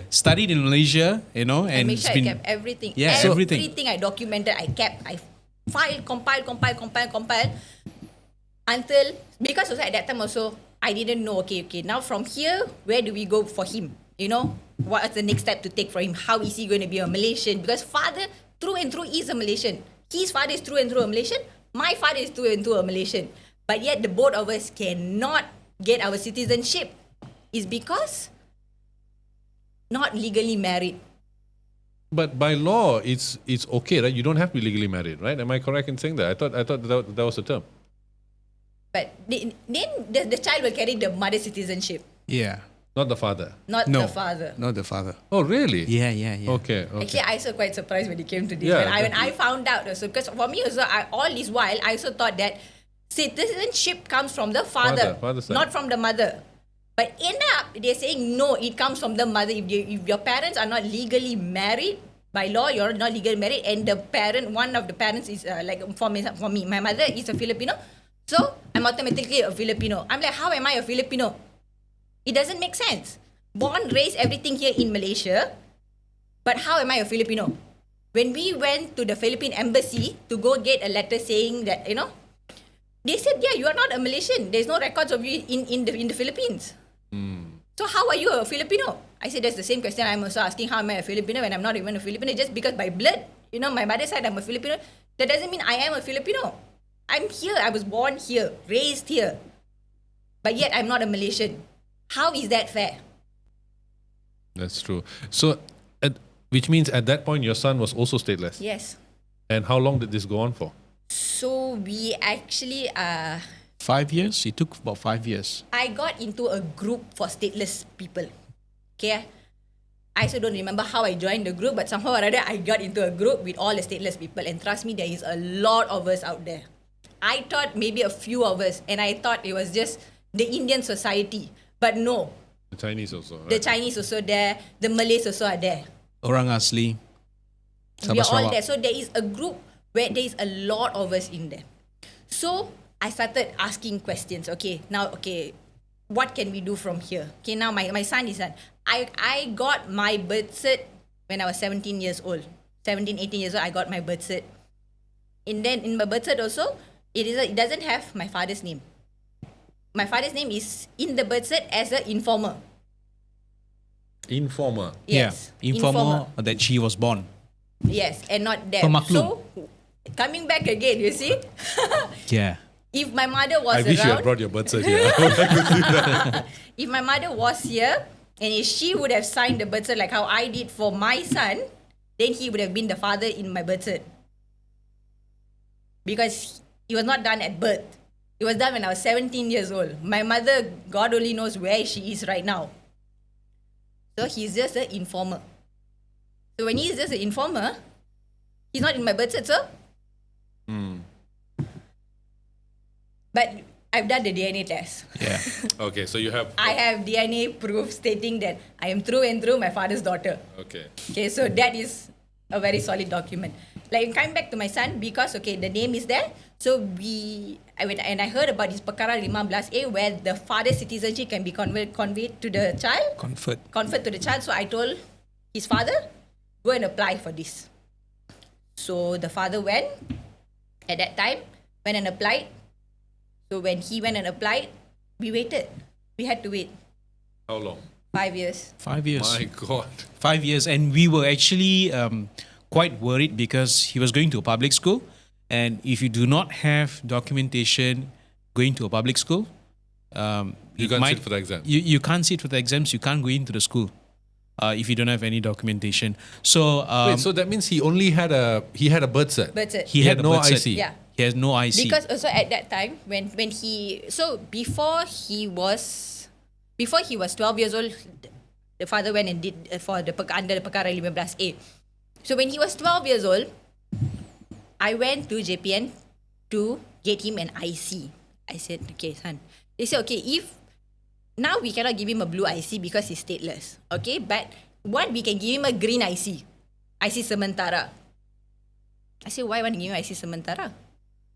S3: studied in Malaysia, you know, and
S2: make sure I kept everything.
S3: Yeah,
S2: everything I documented, I kept, I filed, compiled, until, because also at that time also, I didn't know, okay, now from here, where do we go for him? You know, what is the next step to take for him? How is he going to be a Malaysian? Because father, through and through, is a Malaysian. His father is through and through a Malaysian. My father is through and through a Malaysian. But yet the both of us cannot get our citizenship. Is because not legally married.
S1: But by law, it's okay, right? You don't have to be legally married, right? Am I correct in saying that? I thought that was the term.
S2: But then the child will carry the mother's citizenship.
S3: Yeah.
S1: Not the father.
S2: Not the father.
S3: Not the father.
S1: Oh, really?
S3: Yeah.
S1: Okay.
S2: Actually, I was quite surprised when it came to this.
S1: Yeah,
S2: when I found out also, because for me also, all this while, I also thought that citizenship comes from the father
S1: side.
S2: not from the mother. But end up, they're saying, no, it comes from the mother. If your parents are not legally married, by law, you're not legally married, and the parent, one of the parents is, like, for me, my mother is a Filipino, so I'm automatically a Filipino. I'm like, how am I a Filipino? It doesn't make sense. Born, raised, everything here in Malaysia, but how am I a Filipino? When we went to the Philippine embassy to go get a letter saying that, you know, they said, yeah, you are not a Malaysian. There's no records of you in the Philippines. So how are you a Filipino? I said, that's the same question I'm also asking. How am I a Filipino when I'm not even a Filipino? Just because by blood, you know, my mother said I'm a Filipino, that doesn't mean I am a Filipino. I'm here. I was born here, raised here. but yet I'm not a Malaysian. How is that fair?
S1: That's true. So, which means at that point your son was also stateless.
S2: Yes.
S1: And how long did this go on for?
S2: So we actually
S3: 5 years? It took about 5 years.
S2: I got into a group for stateless people. Okay. I also don't remember how I joined the group, but somehow or other I got into a group with all the stateless people. And trust me, there is a lot of us out there. I thought maybe a few of us, and I thought it was just the Indian society. But no,
S1: The Chinese also. Right?
S2: the Chinese also there, the Malays also are there.
S3: Orang asli.
S2: We are all
S3: Sarawak.
S2: there. So there is a group where there is a lot of us in there. So I started asking questions. Okay, what can we do from here? Okay, now my son is done. I got my birth cert when I was 17 years old. 17, 18 years old, I got my birth cert. And then in my birth cert also, it doesn't have my father's name. My father's name is in the birth cert as an informer.
S1: Informer.
S2: Yes.
S3: Yeah, informer that she was born.
S2: Yes, and not them.
S3: Pemaklum.
S2: So, coming back again, you see?
S3: Yeah.
S2: If my mother was
S1: I wish you had
S2: around,
S1: brought your birth cert here. I would like to see that.
S2: if my mother was here, and if she would have signed the birth cert like how I did for my son, then he would have been the father in my birth cert. Because it was not done at birth. It was done when I was 17 years old. My mother, God only knows where she is right now. So he's just an informer. So when he's just an informer, he's not in my birth cert, sir. But I've done the DNA test.
S3: Yeah.
S1: Okay, so you have.
S2: I have DNA proof stating that I am through and through my father's daughter.
S1: Okay.
S2: Okay, so that is a very solid document. Like coming back to my son, because the name is there. So I heard about this Perkara 15A where the father's citizenship can be conveyed to the child. Conferred to the child. So I told his father, go and apply for this. So the father went at that time, went and applied. So when he went and applied, we waited. We had to wait
S1: How long?
S2: 5 years.
S3: 5 years.
S1: My God.
S3: 5 years. And we were actually quite worried because he was going to a public school. And if you do not have documentation going to a public school,
S1: You can't sit for the exam.
S3: You can't sit for the exams. You can't go into the school if you don't have any documentation. So
S1: Wait, so that means he only had a birth cert.
S2: But
S3: he had
S1: no
S3: a birth cert.
S1: IC.
S2: yeah.
S3: He has no IC.
S2: Because also at that time when he before he was 12 years old, the father went and did under the Perkara 15A. So when he was 12 years old, I went to JPN to get him an IC. I said, okay, son. They said, okay, if now we cannot give him a blue IC because he's stateless. Okay, but what we can give him a green IC sementara. I said, why want to give him IC sementara?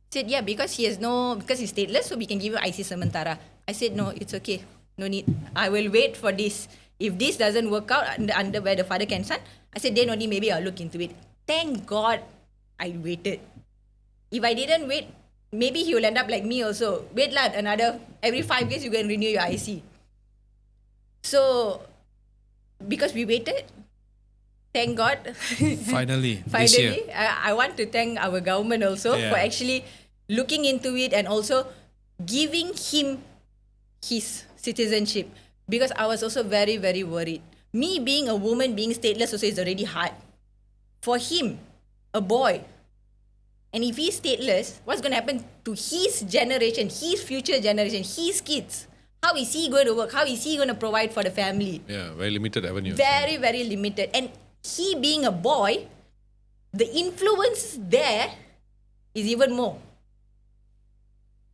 S2: Said, yeah, because he's stateless, so we can give you IC sementara. I said, no, it's okay. No need. I will wait for this. If this doesn't work out under where the father can son, I said, then only maybe I'll look into it. Thank God I waited. If I didn't wait, maybe he will end up like me also. Wait lah, every 5 years you go and renew your IC. So, because we waited, thank God.
S3: Finally, this year.
S2: I want to thank our government also for actually looking into it and also giving him his citizenship. Because I was also very, very worried. Me being a woman, being stateless also is already hard. For him, a boy, and if he's stateless, what's going to happen to his generation, his future generation, his kids? How is he going to work? How is he going to provide for the family?
S1: Yeah, very limited avenues.
S2: Very, very limited. And he being a boy, the influence there is even more.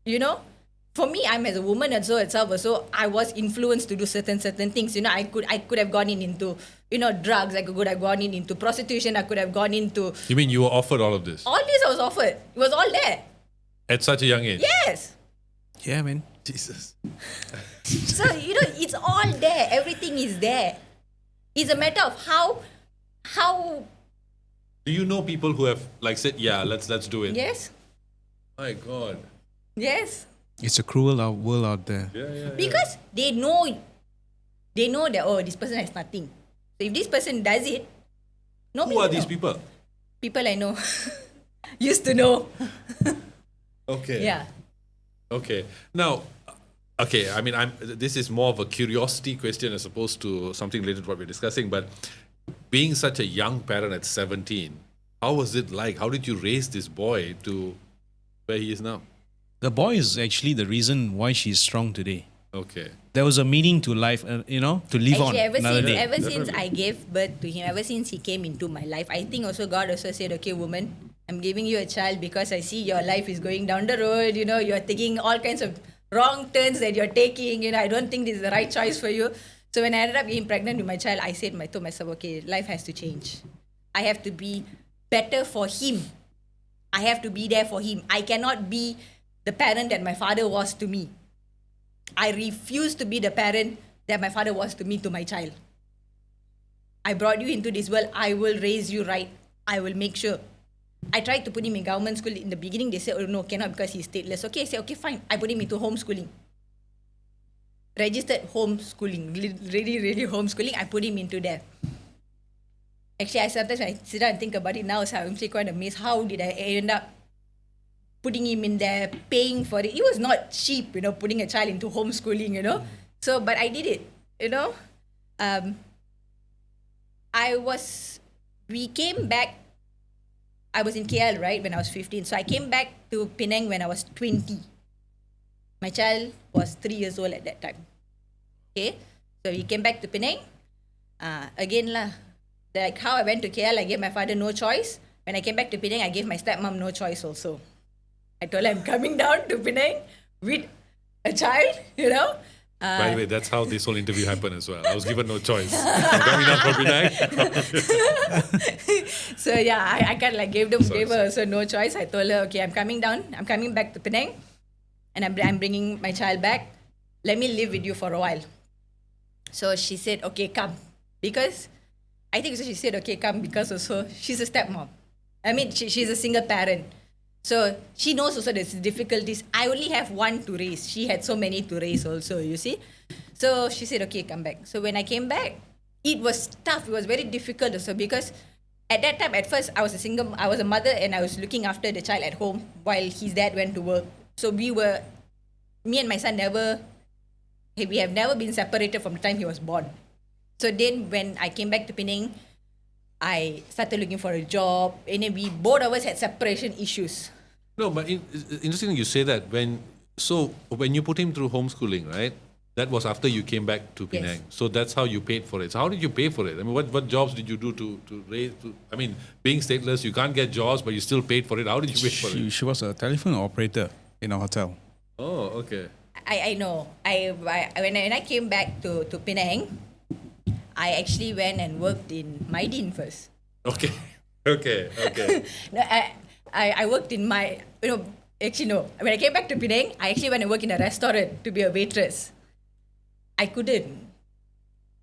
S2: You know? For me, I'm as a woman and so itself also, I was influenced to do certain things. You know, I could have gone into, drugs. I could have gone into prostitution. I could have gone into...
S1: You mean you were offered all of this?
S2: All this I was offered. It was all there.
S1: At such a young age?
S2: Yes.
S3: Yeah, man.
S1: Jesus.
S2: So, it's all there. Everything is there. It's a matter of how...
S1: Do you know people who have said, yeah, let's do it?
S2: Yes.
S1: My God.
S2: Yes.
S3: It's a cruel world out there.
S1: Yeah.
S2: Because they know that, this person has nothing. So if this person does it, nobody
S1: Who are
S2: will
S1: these
S2: know.
S1: people?
S2: People I know. Used to know.
S1: Okay.
S2: Yeah.
S1: Okay. Now, Okay, I mean, this is more of a curiosity question as opposed to something related to what we're discussing. But being such a young parent at 17, how was it like? How did you raise this boy to where he is now?
S3: The boy is actually the reason why she's strong today.
S1: Okay.
S3: There was a meaning to life, to live on
S2: Actually,
S3: another day.
S2: ever since I gave birth to him, ever since he came into my life, I think also God also said, okay, woman, I'm giving you a child because I see your life is going down the road. You're taking all kinds of wrong turns that you're taking. I don't think this is the right choice for you. So when I ended up getting pregnant with my child, I told myself, okay, life has to change. I have to be better for him. I have to be there for him. I cannot be the parent that my father was to me. I refuse to be the parent that my father was to me, to my child. I brought you into this world. I will raise you right. I will make sure. I tried to put him in government school. In the beginning, they said, oh no, cannot because he's stateless. Okay, I said, okay, fine. I put him into homeschooling. Registered homeschooling. Really, really homeschooling. I put him into there. Actually, sometimes when I sit down and think about it now, so I'm actually quite amazed. How did I end up putting him in there, paying for it? It was not cheap, putting a child into homeschooling, So, but I did it, we came back. I was in KL, right, when I was 15. So I came back to Penang when I was 20. My child was 3 years old at that time. Okay, so we came back to Penang. Again lah, like how I went to KL, I gave my father no choice. When I came back to Penang, I gave my stepmom no choice also. I told her I'm coming down to Penang with a child,
S1: By the way, that's how this whole interview happened as well. I was given no choice. I'm coming down from Penang.
S2: So yeah, I kind of like gave her also no choice. I told her, okay, I'm coming down. I'm coming back to Penang, and I'm bringing my child back. Let me live with you for a while. So she said, okay, come. Because I think so she said, okay, come, because also she's a stepmom. I mean, she's a single parent. So she knows also there's difficulties. I only have one to raise. She had so many to raise also, you see. So she said, okay, come back. So when I came back, it was tough. It was very difficult also because at that time, at first, I was a mother and I was looking after the child at home while his dad went to work. So me and my son we have never been separated from the time he was born. So then when I came back to Penang, I started looking for a job, and then both of us had separation issues.
S1: No, but interesting you say that. When you put him through homeschooling, right? That was after you came back to Penang.
S2: Yes.
S1: So that's how you paid for it. So how did you pay for it? I mean, what jobs did you do to raise? I mean, being stateless, you can't get jobs, but you still paid for it. How did you pay for it?
S3: She was a telephone operator in a hotel.
S1: Oh, okay.
S2: I know. When I came back to Penang, I actually went and worked in Menon first.
S1: Okay.
S2: No, I worked in actually no. When I came back to Penang, I actually went and worked in a restaurant to be a waitress. I couldn't.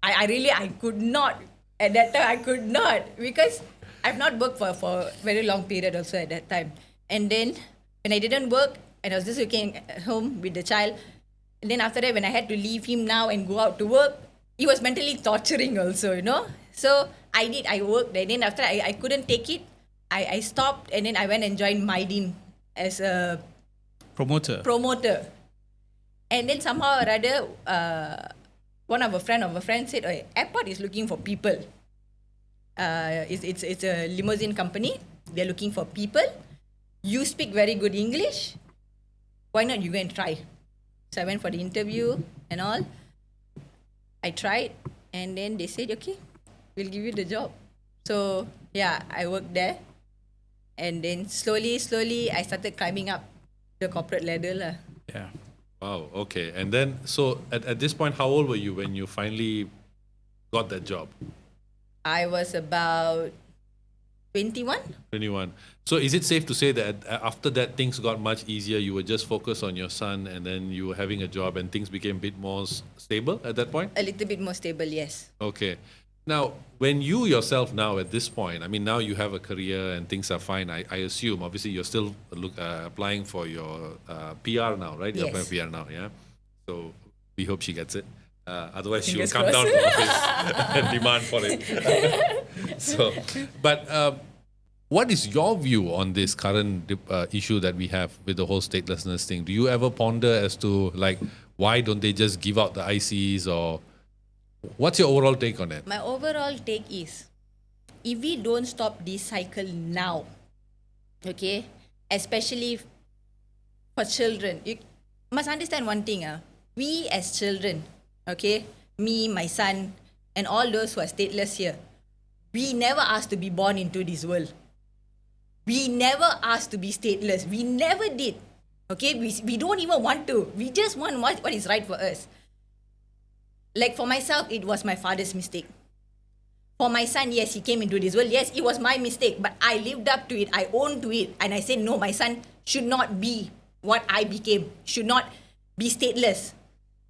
S2: I could not. At that time, I could not because I've not worked for a very long period also at that time. And then when I didn't work and I was just working at home with the child, and then after that, when I had to leave him now and go out to work, it was mentally torturing also, So I worked, and then after I couldn't take it, I stopped, and then I went and joined Menon as a
S3: Promoter.
S2: And then somehow or other, one of a friend said, oh, airport is looking for people. It's a limousine company. They're looking for people. You speak very good English. Why not you go and try? So I went for the interview and all. I tried, and then they said, okay, we'll give you the job. So yeah, I worked there. And then slowly, I started climbing up the corporate ladder lah.
S3: Yeah.
S1: Wow. Okay. And then, so at this point, how old were you when you finally got that job?
S2: I was about 21.
S1: 21. So is it safe to say that after that things got much easier? You were just focused on your son, and then you were having a job, and things became a bit more stable at that point?
S2: A little bit more stable, yes.
S1: Okay. Now, when you yourself now at this point, I mean, now you have a career and things are fine. I assume, obviously, you're still applying for your PR now, right? You're
S2: Yes.
S1: applying PR now, yeah? So we hope she gets it. Otherwise,
S2: Fingers
S1: she'll come down
S2: crossed.
S1: to office and demand for it. But what is your view on this current issue that we have with the whole statelessness thing? Do you ever ponder as to, like, Why don't they just give out the ICs? Or what's your overall take on it?
S2: My overall take is, if we don't stop this cycle now, okay, especially for children, you must understand one thing. We as children, okay, me, my son, and all those who are stateless here, we never asked to be born into this world. We never asked to be stateless. We never did. Okay, we don't even want to. We just want what is right for us. Like for myself, it was my father's mistake. For my son, yes, he came into this world. Yes, it was my mistake, but I lived up to it. I owned to it. And I said, no, my son should not be what I became. Should not be stateless.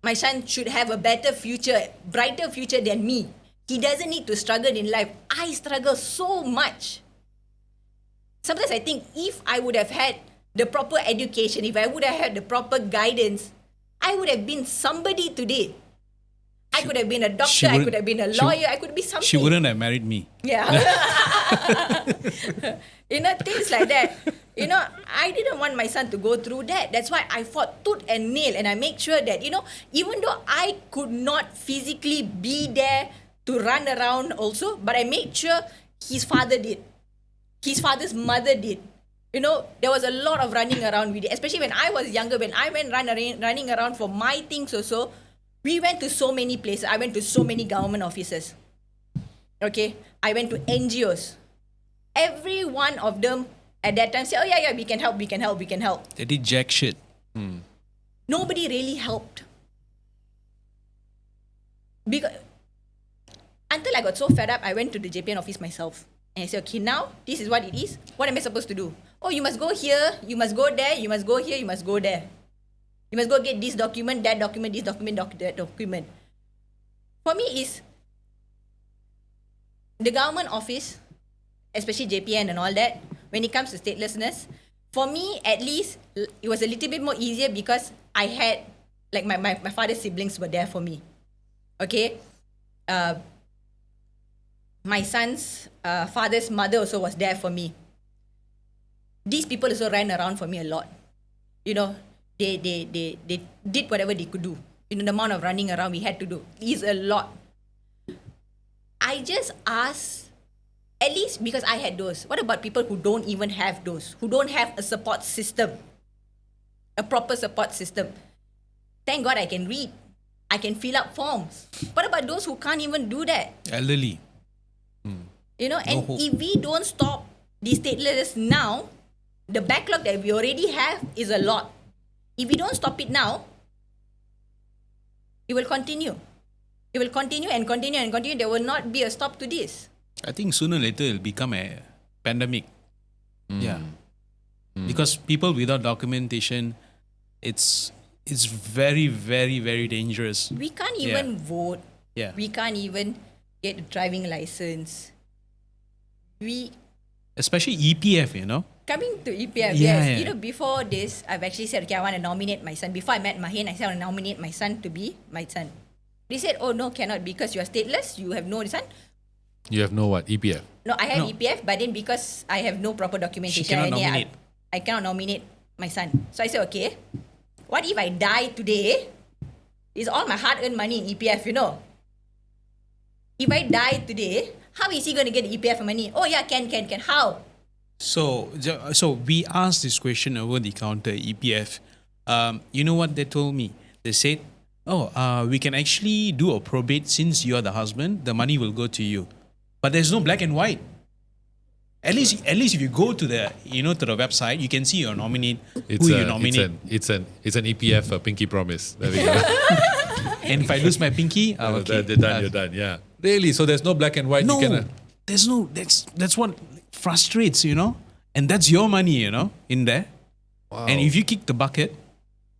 S2: My son should have a better future, brighter future than me. He doesn't need to struggle in life. I struggle so much. Sometimes I think if I would have had the proper education, if I would have had the proper guidance, I would have been somebody today. I could have been a doctor, I could have been a lawyer, I could be something.
S3: She wouldn't have married me.
S2: Yeah. Things like that. I didn't want my son to go through that. That's why I fought tooth and nail, and I make sure that, even though I could not physically be there to run around also, but I made sure his father did. His father's mother did. There was a lot of running around with it, especially when I was younger, when I went running around for my things also. We went to so many places. I went to so many government offices. Okay? I went to NGOs. Every one of them at that time said, oh yeah, we can help.
S3: They did jack shit.
S2: Nobody really helped. Because until I got so fed up, I went to the JPN office myself. And I said, okay, now this is what it is. What am I supposed to do? Oh, you must go here, you must go there, you must go here, you must go there. You must go get this document, that document, this document, that document. For me, is the government office, especially JPN and all that, when it comes to statelessness, for me, at least, it was a little bit more easier because I had, like my father's siblings were there for me. Okay? My son's father's mother also was there for me. These people also ran around for me a lot. They did whatever they could do. The amount of running around we had to do is a lot. I just asked, at least because I had those, what about people who don't even have those, who don't have a support system, a proper support system? Thank God I can read. I can fill up forms. What about those who can't even do that?
S3: Elderly.
S2: And
S3: hope.
S2: if we don't stop the stateless now, the backlog that we already have is a lot. If we don't stop it now, it will continue. It will continue and continue and continue. There will not be a stop to this.
S3: I think sooner or later it'll become a pandemic. Yeah. Because people without documentation, it's very, very, very dangerous.
S2: We can't even vote.
S3: Yeah.
S2: We can't even get a driving license.
S3: Especially EPF,
S2: Coming to EPF,
S3: Yeah,
S2: yes.
S3: yeah.
S2: Before this, I've actually said, okay, I want to nominate my son. Before I met Mahin, I said I want to nominate my son to be my son. They said, oh no, cannot, because you are stateless, you have no son.
S1: You have no what? EPF?
S2: No, I have EPF, but then because I have no proper documentation,
S3: She cannot nominate.
S2: I cannot nominate my son. So I said, okay, what if I die today? It's all my hard-earned money in EPF, If I die today, how is he going to get the EPF money? Oh yeah, can. How?
S3: So we asked this question over the counter, EPF. You know what they told me? They said, we can actually do a probate since you are the husband. The money will go to you, but there's no black and white. At least if you go to the to the website, you can see your nominate who you nominate.
S1: It's an EPF pinky promise. There we go.
S3: And if I lose my pinky, okay,
S1: You're done. Yeah, really. So there's no black and white.
S3: No,
S1: You can,
S3: there's no. That's what frustrates, and that's your money, in there.
S1: wow.
S3: And if you kick the bucket,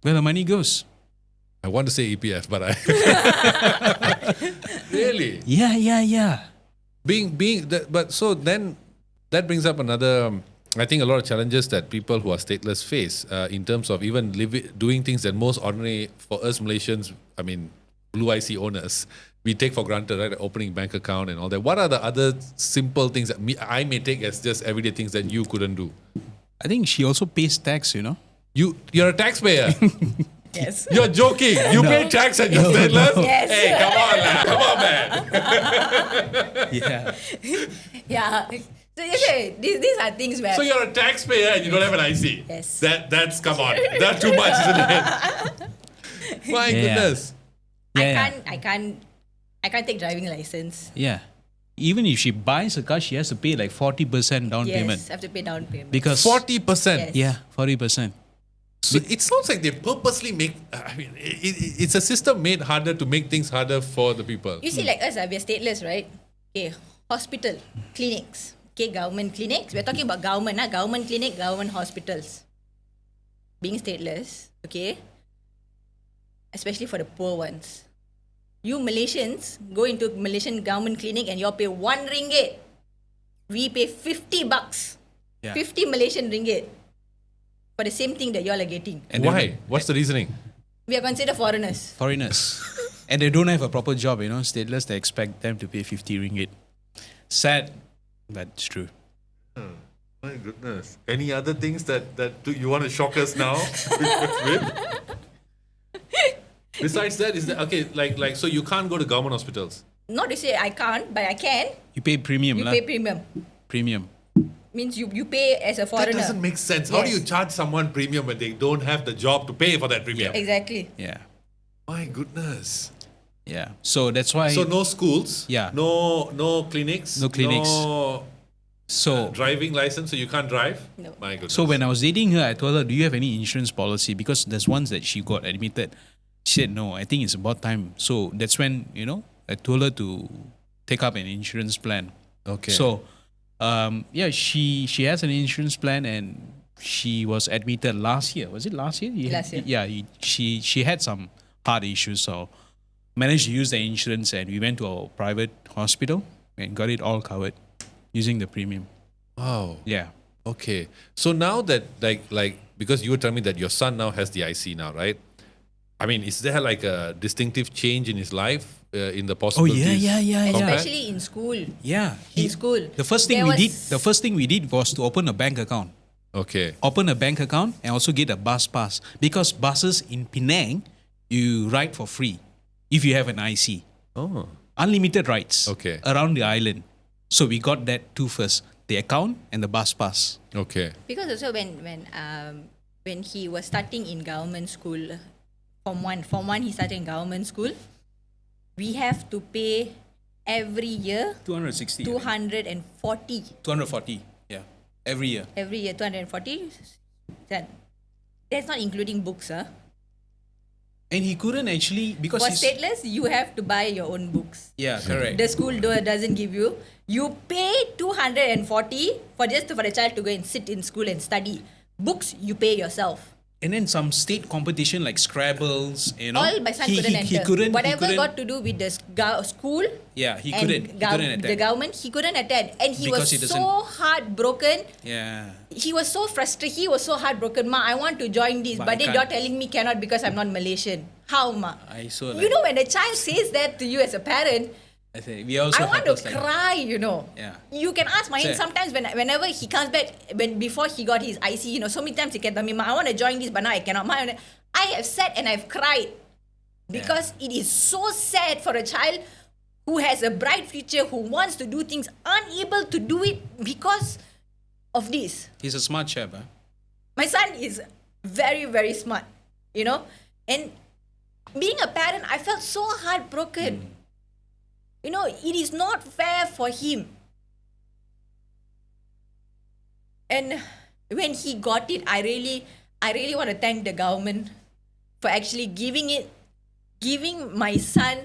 S3: where the money goes?
S1: I want to say EPF, but I really
S3: Yeah.
S1: but so then that brings up another. I think a lot of challenges that people who are stateless face in terms of even doing things that most ordinary for us Malaysians, I mean, blue IC owners, we take for granted, right? Opening bank account and all that. What are the other simple things that I may take as just everyday things that you couldn't do?
S3: I think she also pays tax,
S1: You're a taxpayer.
S2: Yes.
S1: You're joking. You pay tax and you're stateless?
S2: Yes.
S1: Hey, come on, man. Come on, man.
S3: Yeah.
S2: Yeah. So okay, these are things where
S1: So you're a taxpayer and you don't have an IC?
S2: Yes.
S1: That's, come on. That's too much, isn't it? My
S3: Yeah.
S1: goodness.
S2: I can't take driving license.
S3: Yeah. Even if she buys a car, she has to pay like 40% down payment.
S2: Yes, I have to pay down payment.
S3: Because
S1: 40%.
S2: Yes.
S3: yeah, 40%.
S1: So it sounds like they purposely make, I mean, it's a system made harder to make things harder for the people.
S2: You see, like us, we're stateless, right? Okay, hospital, clinics, okay, government clinics. We're talking about government, government clinic, government hospitals. Being stateless, okay, especially for the poor ones. You Malaysians go into Malaysian government clinic and you all pay RM1. We pay $50.
S3: Yeah.
S2: 50 Malaysian ringgit for the same thing that you all are getting.
S3: And
S1: Why? What's the reasoning?
S2: We are considered foreigners.
S3: Foreigners. And they don't have a proper job, stateless, they expect them to pay 50 ringgit. Sad, but it's true.
S1: My goodness. Any other things that you want to shock us now with? Besides that, is that okay? Like so you can't go to government hospitals.
S2: Not to say I can't, but I can.
S3: You pay premium,
S2: You
S3: lah.
S2: pay premium.
S3: Premium.
S2: Means you pay as a foreigner.
S1: That doesn't make sense. How do
S2: Yes.
S1: you charge someone premium when they don't have the job to pay for that premium?
S2: Exactly.
S3: Yeah.
S1: My goodness.
S3: Yeah. So that's why.
S1: So no schools.
S3: Yeah.
S1: No clinics.
S3: No clinics.
S1: No
S3: So
S1: driving license, so you can't drive.
S2: No.
S1: My goodness.
S3: So when I was dating her, I told her, "Do you have any insurance policy?" Because there's once that she got admitted. She said, "No, I think it's about time." So that's when I told her to take up an insurance plan.
S1: Okay.
S3: So, yeah, she has an insurance plan and she was admitted last year. Was it last year?
S2: Last year.
S3: Yeah, she had some heart issues, so managed to use the insurance and we went to a private hospital and got it all covered using the premium.
S1: Wow.
S3: Yeah.
S1: Okay. So now that like because you were telling me that your son now has the IC now, right? I mean, is there like a distinctive change in his life in the
S3: Oh
S1: possibilities?
S3: yeah.
S2: Especially in school.
S3: Yeah.
S2: In school.
S3: The first thing
S2: There
S3: we did was to open a bank account.
S1: Okay.
S3: Open a bank account and also get a bus pass because buses in Penang you ride for free if you have an IC.
S1: Oh.
S3: Unlimited rides.
S1: Okay.
S3: Around the island. So we got that too first. The account and the bus pass.
S1: Okay.
S2: Because also when he was starting in government school, Form 1 he started in government school, we have to pay every year
S3: 260.
S2: 240.
S3: 240. Yeah. Every year.
S2: Every year 240. That's not including books, huh?
S3: And he couldn't actually because
S2: For
S3: he's,
S2: stateless, you have to buy your own books.
S3: yeah, correct.
S2: The school doesn't give you. You pay 240 for the child to go and sit in school and study. Books you pay yourself.
S3: And then some state competition like Scrabbles,
S2: All my son couldn't enter.
S3: He couldn't.
S2: Whatever
S3: he couldn't,
S2: got to do with the school
S3: Yeah, he
S2: and
S3: couldn't. He couldn't attend.
S2: the government, he couldn't attend. And he
S3: Because
S2: was
S3: he
S2: so heartbroken.
S3: Yeah.
S2: He was so frustrated. He was so heartbroken. Ma, I want to join this.
S3: But
S2: But
S3: I
S2: then
S3: can't.
S2: you're telling me cannot because I'm not Malaysian. How, ma?
S3: I saw
S2: You know, when a child says that to you as a parent,
S3: I think we also
S2: I want to
S3: helpless like that.
S2: cry,
S3: Yeah.
S2: You can ask Mahin
S3: So-
S2: sometimes whenever he comes back, before he got his IC, so many times he can tell me, Ma, I want to join this, but now I cannot. Ma, I have sat and I've cried because it is so sad for a child who has a bright future, who wants to do things, unable to do it because of this.
S3: He's a smart chap, huh?
S2: My son is very, very smart, and being a parent, I felt so heartbroken. It is not fair for him. And when he got it, I really want to thank the government for actually giving my son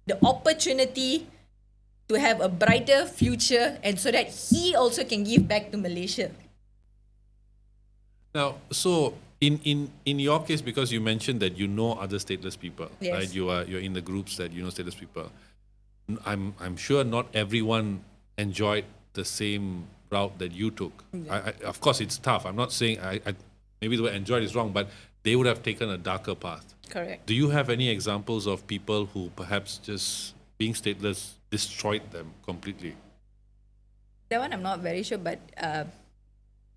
S2: the opportunity to have a brighter future and so that he also can give back to Malaysia.
S1: Now, so in your case, because you mentioned that you know other stateless people,
S2: Yes.
S1: right? You're in the groups that you know stateless people. I'm sure not everyone enjoyed the same route that you took. I, of course, it's tough. I'm not saying I maybe the word enjoyed is wrong, but they would have taken a darker path.
S2: Correct.
S1: Do you have any examples of people who perhaps just being stateless destroyed them completely?
S2: That one I'm not very sure, but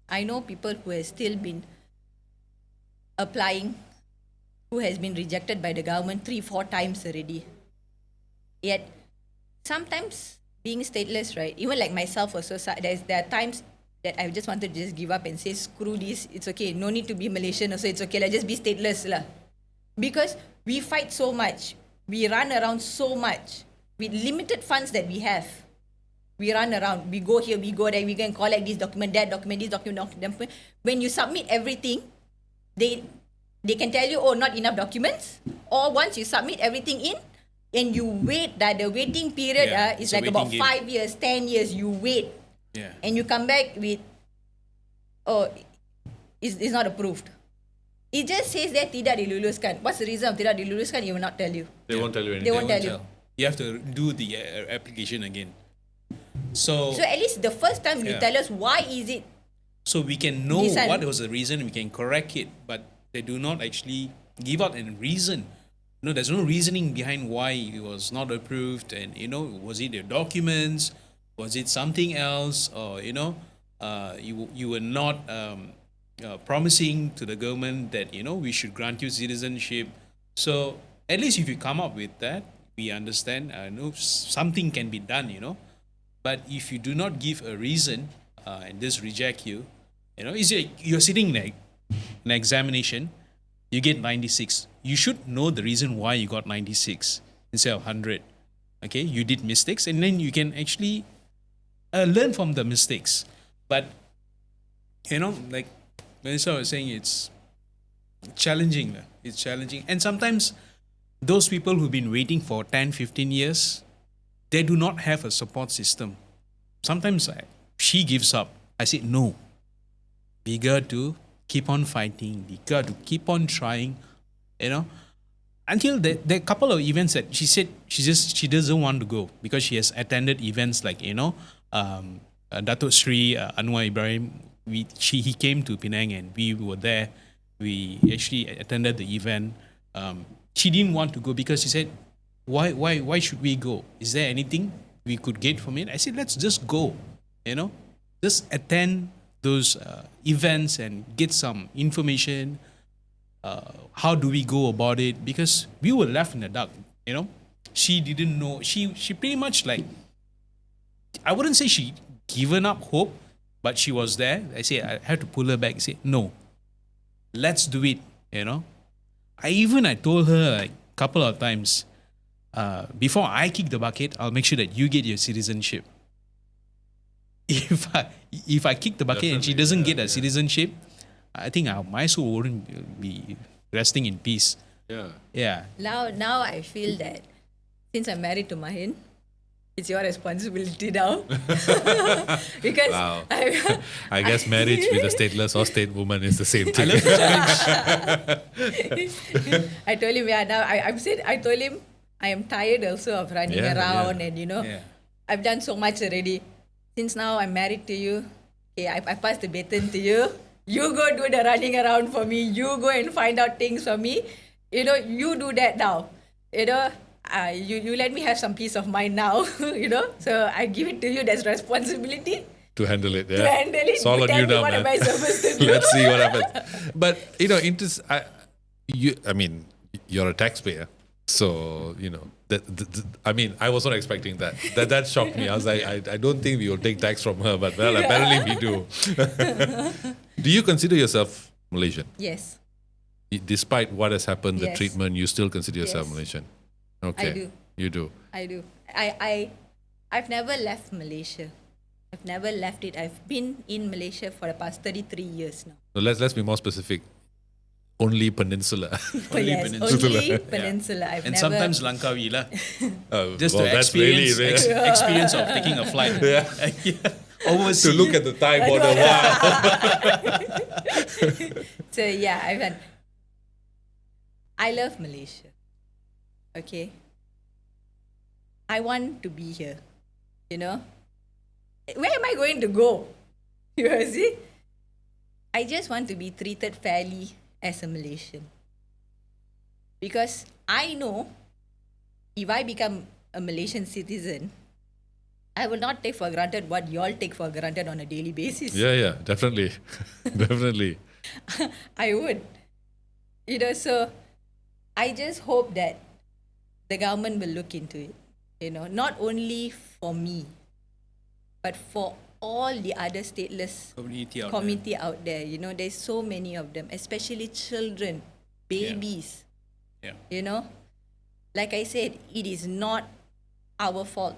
S2: I know people who have still been applying who has been rejected by the government 3-4 times already. Yet, sometimes being stateless, right? Even like myself also, there are times that I just wanted to just give up and say, screw this, it's okay. No need to be Malaysian also, it's okay. Let's just be stateless lah. Because we fight so much. We run around so much. With limited funds that we have. We run around. We go here, we go there. We can collect this document, that document, this document. When you submit everything, they can tell you, oh, not enough documents. Or once you submit everything in, and you wait, the waiting period is like about 5 years, 10 years, you wait.
S3: Yeah.
S2: And you come back with, oh, it's not approved. It just says there, tidak diluluskan. What's the reason of tidak diluluskan? It will not tell you.
S1: They won't tell you anything.
S2: They won't tell you.
S3: You have to do the application again. So
S2: at least the first time you tell us why is it.
S3: So we can know
S2: This
S3: what was the reason, we can correct it, but they do not actually give out a reason. No, there's no reasoning behind why it was not approved, and was it your documents, was it something else, or you were not promising to the government that we should grant you citizenship. So at least if you come up with that, we understand. No, something can be done. But if you do not give a reason and just reject you, you're sitting in an examination, you get 96. You should know the reason why you got 96 instead of 100. Okay, you did mistakes, and then you can actually learn from the mistakes. But like Vanessa was saying, it's challenging. It's challenging, and sometimes those people who've been waiting for 10, 15 years, they do not have a support system. Sometimes she gives up. I said, no. We got to keep on fighting. We got to keep on trying, until there are a couple of events that she said she doesn't want to go because she has attended events like, Datuk Sri Anwar Ibrahim. He came to Penang and we were there. We actually attended the event. She didn't want to go because she said, why should we go? Is there anything we could get from it? I said, let's just go, just attend those events and get some information. How do we go about it? Because we were left in the dark, She didn't know. She pretty much I wouldn't say she given up hope, but she was there. I had to pull her back and say, no, let's do it, I told her a couple of times, before I kick the bucket, I'll make sure that you get your citizenship. If I kick the bucket and she doesn't get a citizenship, I think my soul wouldn't be resting in peace. Yeah.
S2: Now I feel that since I'm married to Mahin, it's your responsibility now. Because
S1: wow. I guess marriage with a stateless or state woman is the same thing.
S3: I love the challenge.
S2: I told him, I told him I am tired also of running around and I've done so much already. Since now I'm married to you, okay, I pass the baton to you. You go do the running around for me. You go and find out things for me. You do that now. You let me have some peace of mind now. So I give it to you. There's responsibility
S1: to handle it. Yeah.
S2: To handle it.
S1: It's all on you now,
S2: what
S1: man.
S2: am I supposed to do?
S1: Let's see what happens. But you're a taxpayer, so I was not expecting that. That shocked me. I was like, I don't think we will take tax from her, but well, apparently we do. Do you consider yourself Malaysian?
S2: Yes.
S1: Despite what has happened, the
S2: Yes.
S1: treatment, you still consider yourself Malaysian? Okay.
S2: I do.
S1: You do.
S2: I do. I've never left Malaysia. I've never left it. I've been in Malaysia for the past 33 years now.
S1: So let's be more specific. Only Peninsula.
S3: Only
S2: Only
S3: Yeah.
S2: Peninsula. I've
S3: And
S2: never.
S3: sometimes Langkawi lah. Just
S1: well,
S3: to
S1: that's
S3: experience
S1: really
S3: experience of taking a flight. Overseas.
S1: to look at the Thai border. Wow.
S2: So yeah, I love Malaysia. Okay. I want to be here. Where am I going to go? You see? I just want to be treated fairly as a Malaysian. Because I know if I become a Malaysian citizen, I will not take for granted what you all take for granted on a daily basis.
S1: Yeah, definitely. Definitely.
S2: I would. So I just hope that the government will look into it. Not only for me, but for all the other stateless
S3: community
S2: out there. There's so many of them, especially children, babies.
S3: Yeah.
S2: Like I said, it is not our fault.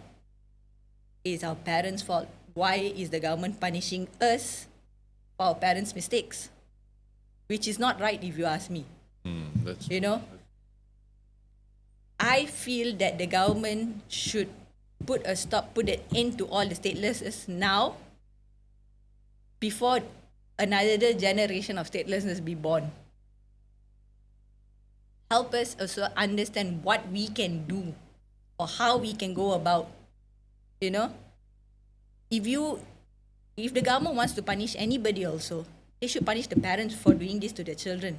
S2: It is our parents' fault. Why is the government punishing us for our parents' mistakes? Which is not right, if you ask me.
S1: That's
S2: I feel that the government should put an end to all the statelessness now, before another generation of statelessness be born. Help us also understand what we can do or how we can go about. If the government wants to punish anybody also, they should punish the parents for doing this to their children.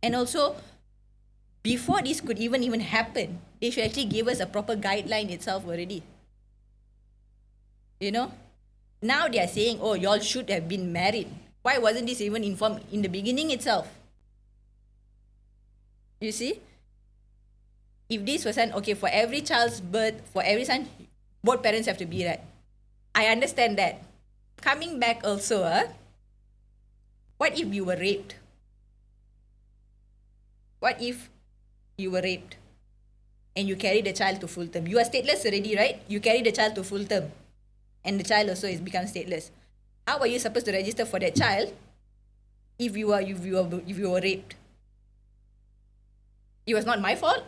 S2: And also, before this could even happen, they should actually give us a proper guideline itself already. Now they are saying, oh, y'all should have been married. Why wasn't this even informed in the beginning itself? You see? If this was okay, for every child's birth, for every son, both parents have to be right. I understand that. Coming back also, what if you were raped? What if you were raped and you carry the child to full term? You are stateless already, right? You carry the child to full term and the child also is become stateless. How are you supposed to register for that child if you were raped? It was not my fault.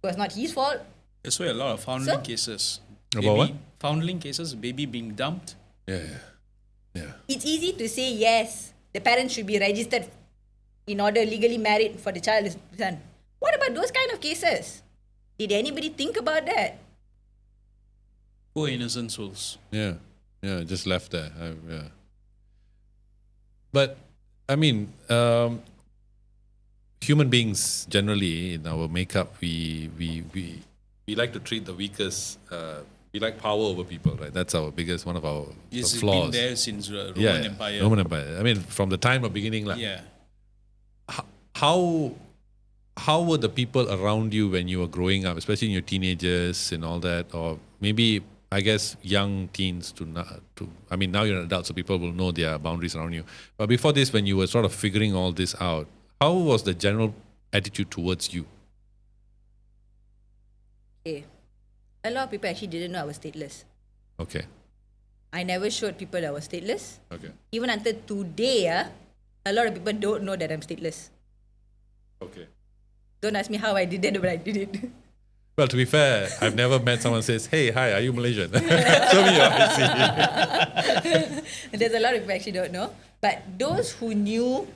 S2: It was not his fault.
S3: That's why a lot of foundling cases.
S1: About what?
S3: Foundling cases, baby being dumped.
S1: Yeah.
S2: It's easy to say yes, the parents should be registered in order legally married for the child's son. What about those kind of cases? Did anybody think about that?
S3: Poor innocent souls.
S1: Yeah, just left there. Yeah. But, I mean, human beings generally in our makeup, we like to treat the weakest. We like power over people, right? That's our biggest, one of our
S3: It's
S1: flaws.
S3: been there since Roman Empire.
S1: Roman Empire. I mean, from the time of beginning, like,
S3: Yeah.
S1: how were the people around you when you were growing up, especially in your teenagers and all that, or maybe I guess young teens I mean, now you're an adult, so people will know their boundaries around you. But before this, when you were sort of figuring all this out, how was the general attitude towards you?
S2: Okay. A lot of people actually didn't know I was stateless.
S1: Okay.
S2: I never showed people that I was stateless.
S1: Okay.
S2: Even until today, a lot of people don't know that I'm stateless.
S1: Okay.
S2: Don't ask me how I did it, but I did it.
S1: Well, to be fair, I've never met someone who says, "Hey, hi, are you Malaysian?" Show me your IC.
S2: There's a lot of people actually don't know. But those who knew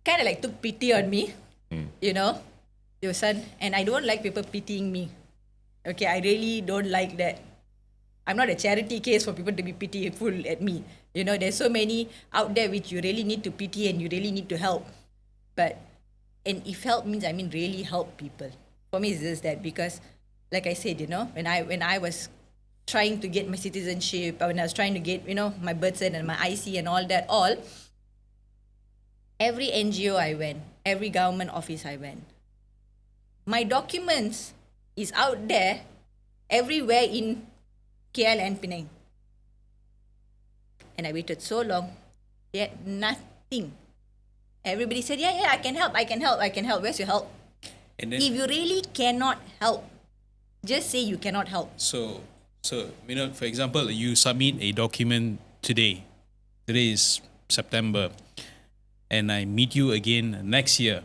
S2: kind of like took pity on me, your son. And I don't like people pitying me. Okay, I really don't like that. I'm not a charity case for people to be pityful at me. There's so many out there which you really need to pity and you really need to help. And if help means, I mean really help people. For me, it's just that, because like I said, when I was trying to get my citizenship, when I was trying to get, my birth cert and my IC and all that, every NGO I went, every government office I went, my documents is out there everywhere in KL and Penang. And I waited so long, yet nothing. Everybody said, yeah, I can help. Where's your help?
S3: And then,
S2: If you really cannot help, just say you cannot help.
S3: so for example, you submit a document today. Today is September, and I meet you again next year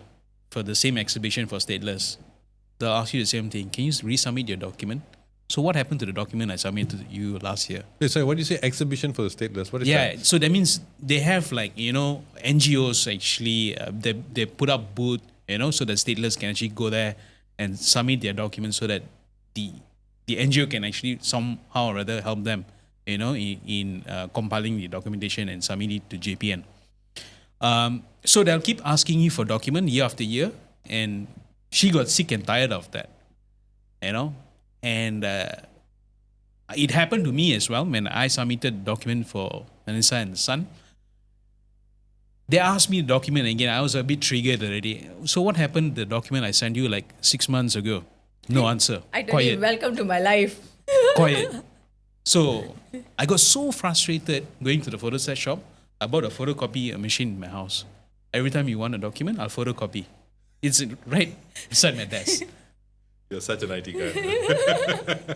S3: for the same exhibition for stateless. They'll ask you the same thing. Can you resubmit your document? So what happened to the document I submitted to you last year?
S1: Wait, sorry, what do you say? Exhibition for the stateless? What is that?
S3: So that means they have NGOs actually, they put up booth, so that stateless can actually go there and submit their documents so that the NGO can actually somehow or other help them, in compiling the documentation and submit it to JPN. So they'll keep asking you for document year after year, and she got sick and tired of that, And it happened to me as well when I submitted document for Vanessa and the son. They asked me the document again. I was a bit triggered already. So what happened? The document I sent you like 6 months ago. No answer.
S2: I told him, welcome to my life.
S3: Quiet. So I got so frustrated going to the photostat shop. I bought a photocopy machine in my house. Every time you want a document, I'll photocopy. It's right beside my desk.
S1: You're such an IT guy.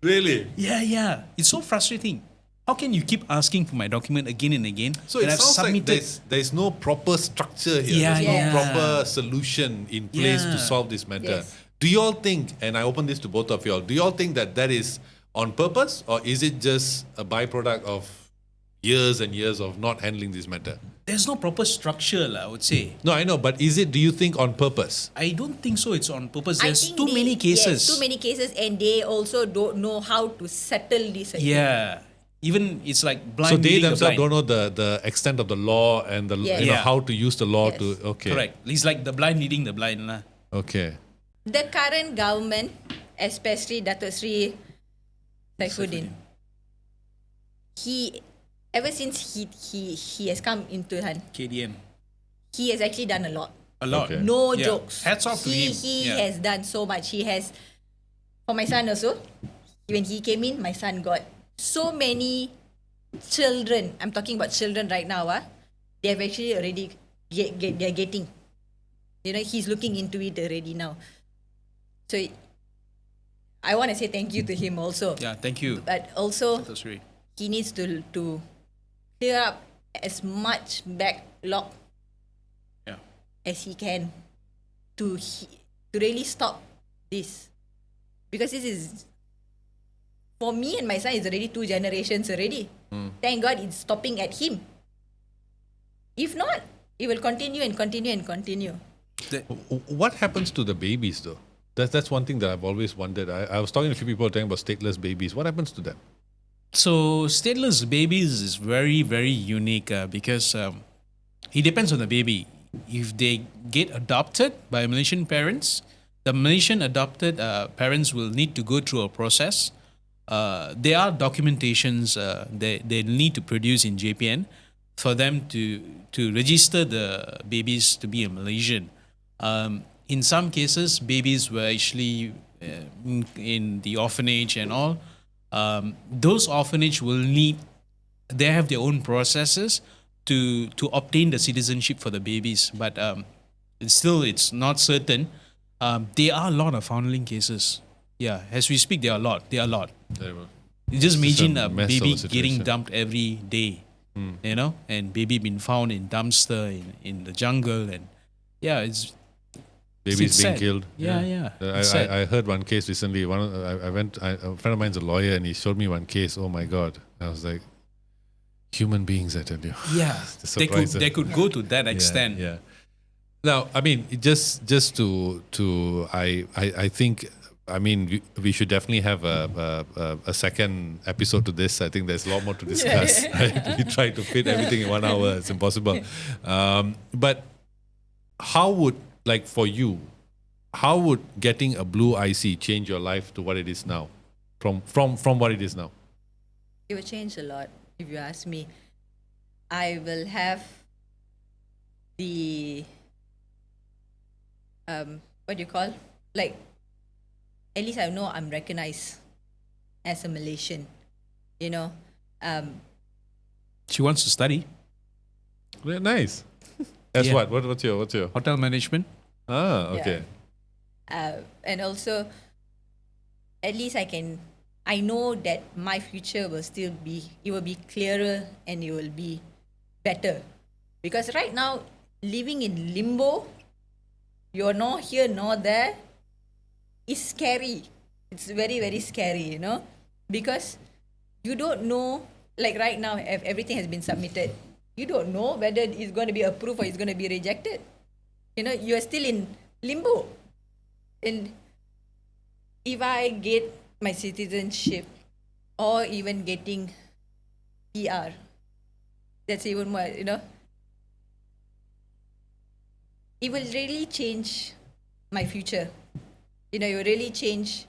S1: Really?
S3: Yeah. It's so frustrating. How can you keep asking for my document again and again?
S1: So it
S3: when I've
S1: sounds like
S3: submitted?
S1: there's no proper structure here.
S3: Yeah,
S1: there's
S3: yeah.
S1: no proper solution in place to
S3: Yeah.
S1: solve this matter.
S2: Yes.
S1: Do you all think, and I open this to both of you all, do you all think that is on purpose, or is it just a byproduct of years and years of not handling this matter?
S3: There's no proper structure, I would say.
S1: No, I know, but do you think on purpose?
S3: I don't think so. It's on purpose.
S2: I
S3: There's
S2: think
S3: too many cases.
S2: Yes, too many cases, and they also don't know how to settle this. I think.
S3: Yeah. Even it's like blind.
S1: So they
S3: leading the
S1: themselves
S3: blind.
S1: don't know the extent of the law and
S2: Yes.
S3: Yeah.
S1: how to use the law
S2: Yes.
S1: to. Okay.
S3: Correct. It's like the blind leading the blind. Lah.
S1: Okay.
S2: The current government, especially Datuk Sri Saifuddin, ever since he has come into hand,
S3: KDM.
S2: he has actually done a lot.
S3: A lot.
S1: Okay.
S2: No
S3: Yeah.
S2: jokes.
S3: Hats off to him.
S2: He
S3: Yeah.
S2: has done so much. He has, for my son also, when he came in, my son got so many children. I'm talking about children right now. They have actually already, they're getting. He's looking into it already now. So, I want to say thank you to him also.
S3: Yeah. Thank you.
S2: But also,
S3: That's right.
S2: he needs to clear up as much backlog
S3: Yeah.
S2: as he can to really stop this, because this is, for me and my son, it's already 2 generations already. Thank God it's stopping at him. If not, it will continue and continue and continue.
S1: What happens to the babies though? That's one thing that I've always wondered. I was talking to a few people talking about stateless babies. What happens to them?
S3: So stateless babies is very, very unique because it depends on the baby. If they get adopted by Malaysian parents, the Malaysian adopted parents will need to go through a process. There are documentations they need to produce in JPN for them to register the babies to be a Malaysian. In some cases, babies were actually in the orphanage and all. Those orphanage will they have their own processes to obtain the citizenship for the babies, but it's not certain. There are a lot of foundling cases. Yeah, as we speak, there are a lot.
S1: Terrible.
S3: You just
S1: It's
S3: imagine
S1: a
S3: a
S1: mess of
S3: baby
S1: a situation.
S3: getting dumped every day, and baby been found in dumpster in the jungle, and yeah, it's
S1: Babies being
S3: sad.
S1: killed.
S3: Yeah. It's sad.
S1: I heard one case recently. A friend of mine's a lawyer, and he showed me one case. Oh my God! I was like, human beings, I tell you.
S3: Yeah,
S1: The surprise,
S3: they could go to that extent.
S1: Yeah. Now, I mean, just to I think. I mean, we should definitely have a second episode to this. I think there's a lot more to discuss. Right? We try to fit everything in 1 hour. It's impossible. But how would, like for you, how would getting a blue IC change your life to what it is now? From what it is now?
S2: It will change a lot, if you ask me. I will have the what do you call, like, at least I know I'm recognized as a Malaysian.
S3: She wants to study
S1: Yeah, nice. That's
S3: Yeah.
S1: what? What's your
S3: hotel management.
S1: Ah, okay.
S2: And also, at least I know that my future will be clearer and it will be better. Because right now, living in limbo, you're not here nor there, is scary. It's very, very scary, because you don't know, like right now, if everything has been submitted, you don't know whether it's going to be approved or it's going to be rejected. You're still in limbo. And if I get my citizenship or even getting PR, that's even more, it will really change my future. It will really change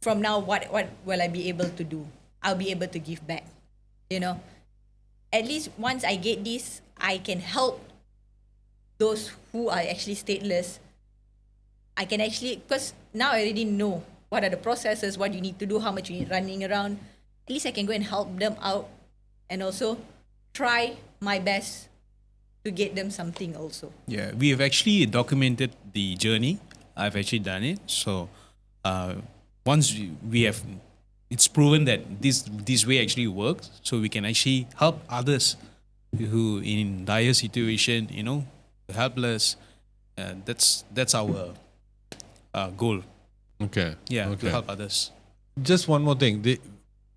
S2: from now what will I be able to do. I'll be able to give back, at least once I get this, I can help those who are actually stateless. I can actually, because now I already know what are the processes, what you need to do, how much you need running around. At least I can go and help them out and also try my best to get them something also.
S3: Yeah, we have actually documented the journey. I've actually done it. So once we have, it's proven that this way actually works. So we can actually help others who in dire situation, helpless. That's our goal.
S1: Okay.
S3: Yeah,
S1: Okay.
S3: to help others.
S1: Just one more thing.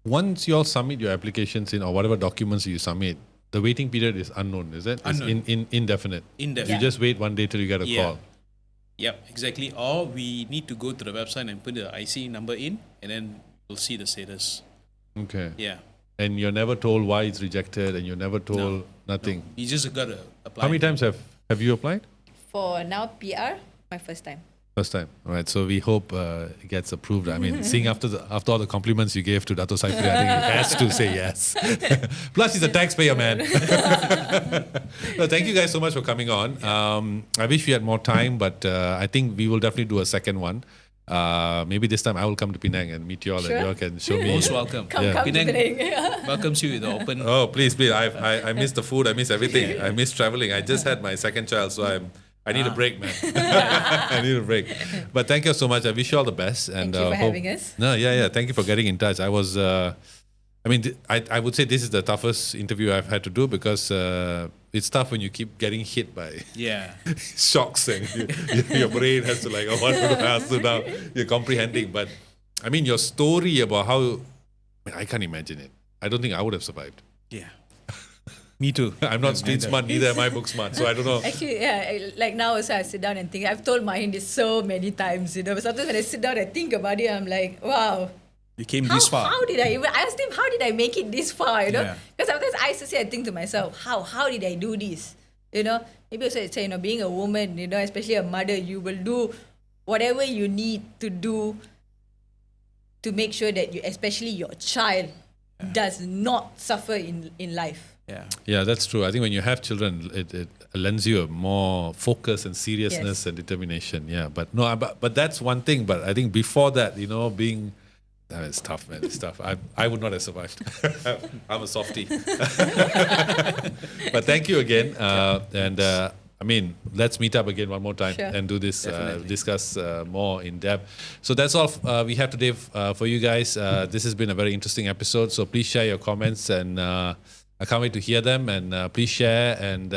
S1: Once you all submit your applications in or whatever documents you submit, the waiting period is unknown, is it?
S3: Unknown.
S1: It's indefinite.
S3: Indefinite.
S1: You just wait one day till you get a call.
S3: Yep, exactly. Or we need to go to the website and put the IC number in, and then we'll see the status.
S1: Okay.
S3: Yeah.
S1: And you're never told why it's rejected, and you're never told nothing.
S3: You just gotta apply.
S1: How many times have you applied?
S2: For now, PR, my first time.
S1: First time. All right. So we hope it gets approved. I mean, seeing after all the compliments you gave to Dato Saiful, I think he has to say yes. Plus, he's a taxpayer, man. No, thank you guys so much for coming on. I wish we had more time, but I think we will definitely do a second one. Maybe this time I will come to Penang and meet you all,
S2: Sure.
S1: and you all can show me.
S3: Most welcome.
S2: Come
S1: Yeah.
S2: to
S3: Penang
S2: Penang.
S3: welcomes you with the open.
S1: Oh, please. I miss the food. I miss everything. I miss traveling. I just had my second child, so I need a break, man. I need a break. But thank you so much. I wish you all the best. And
S2: Thank you for
S1: hope-
S2: having us.
S1: No, yeah. Thank you for getting in touch. I was, I would say this is the toughest interview I've had to do because it's tough when you keep getting hit by
S3: Yeah.
S1: shocks and your brain has to like, oh, what do I ask to now? You're comprehending. But I mean, your story about how, I can't imagine it. I don't think I would have survived.
S3: Yeah. Me too.
S1: I'm not street smart, neither am I book smart. So I don't know.
S2: Actually, yeah, like now also I sit down and think. I've told Mahin this so many times, but sometimes when I sit down and think about it, I'm like, wow.
S3: You came this far.
S2: How did I asked him, how did I make it this far,
S3: Yeah.
S2: Because sometimes I used to say, I think to myself, how did I do this? Maybe also say, being a woman, especially a mother, you will do whatever you need to do to make sure that especially your child does not suffer in life.
S3: Yeah.
S1: Yeah, that's true. I think when you have children, it lends you a more focus and seriousness
S2: Yes.
S1: and determination. Yeah, but no, but that's one thing. But I think before that, being it's tough, man. It's tough. I would not have survived. I'm a softie. But thank you again, let's meet up again one more time
S2: Sure.
S1: and do this,
S3: Definitely.
S1: discuss more in depth. So that's all we have today for you guys. This has been a very interesting episode. So please share your comments and. I can't wait to hear them, and please share and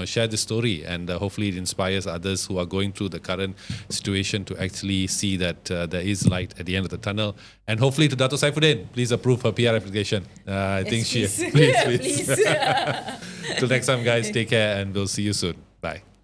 S1: share the story, and hopefully it inspires others who are going through the current situation to actually see that there is light at the end of the tunnel. And hopefully to Dato Saifuddin, please approve her PR application. I think she
S2: please.
S1: please.
S2: Please.
S1: Till next time, guys, take care, and we'll see you soon. Bye.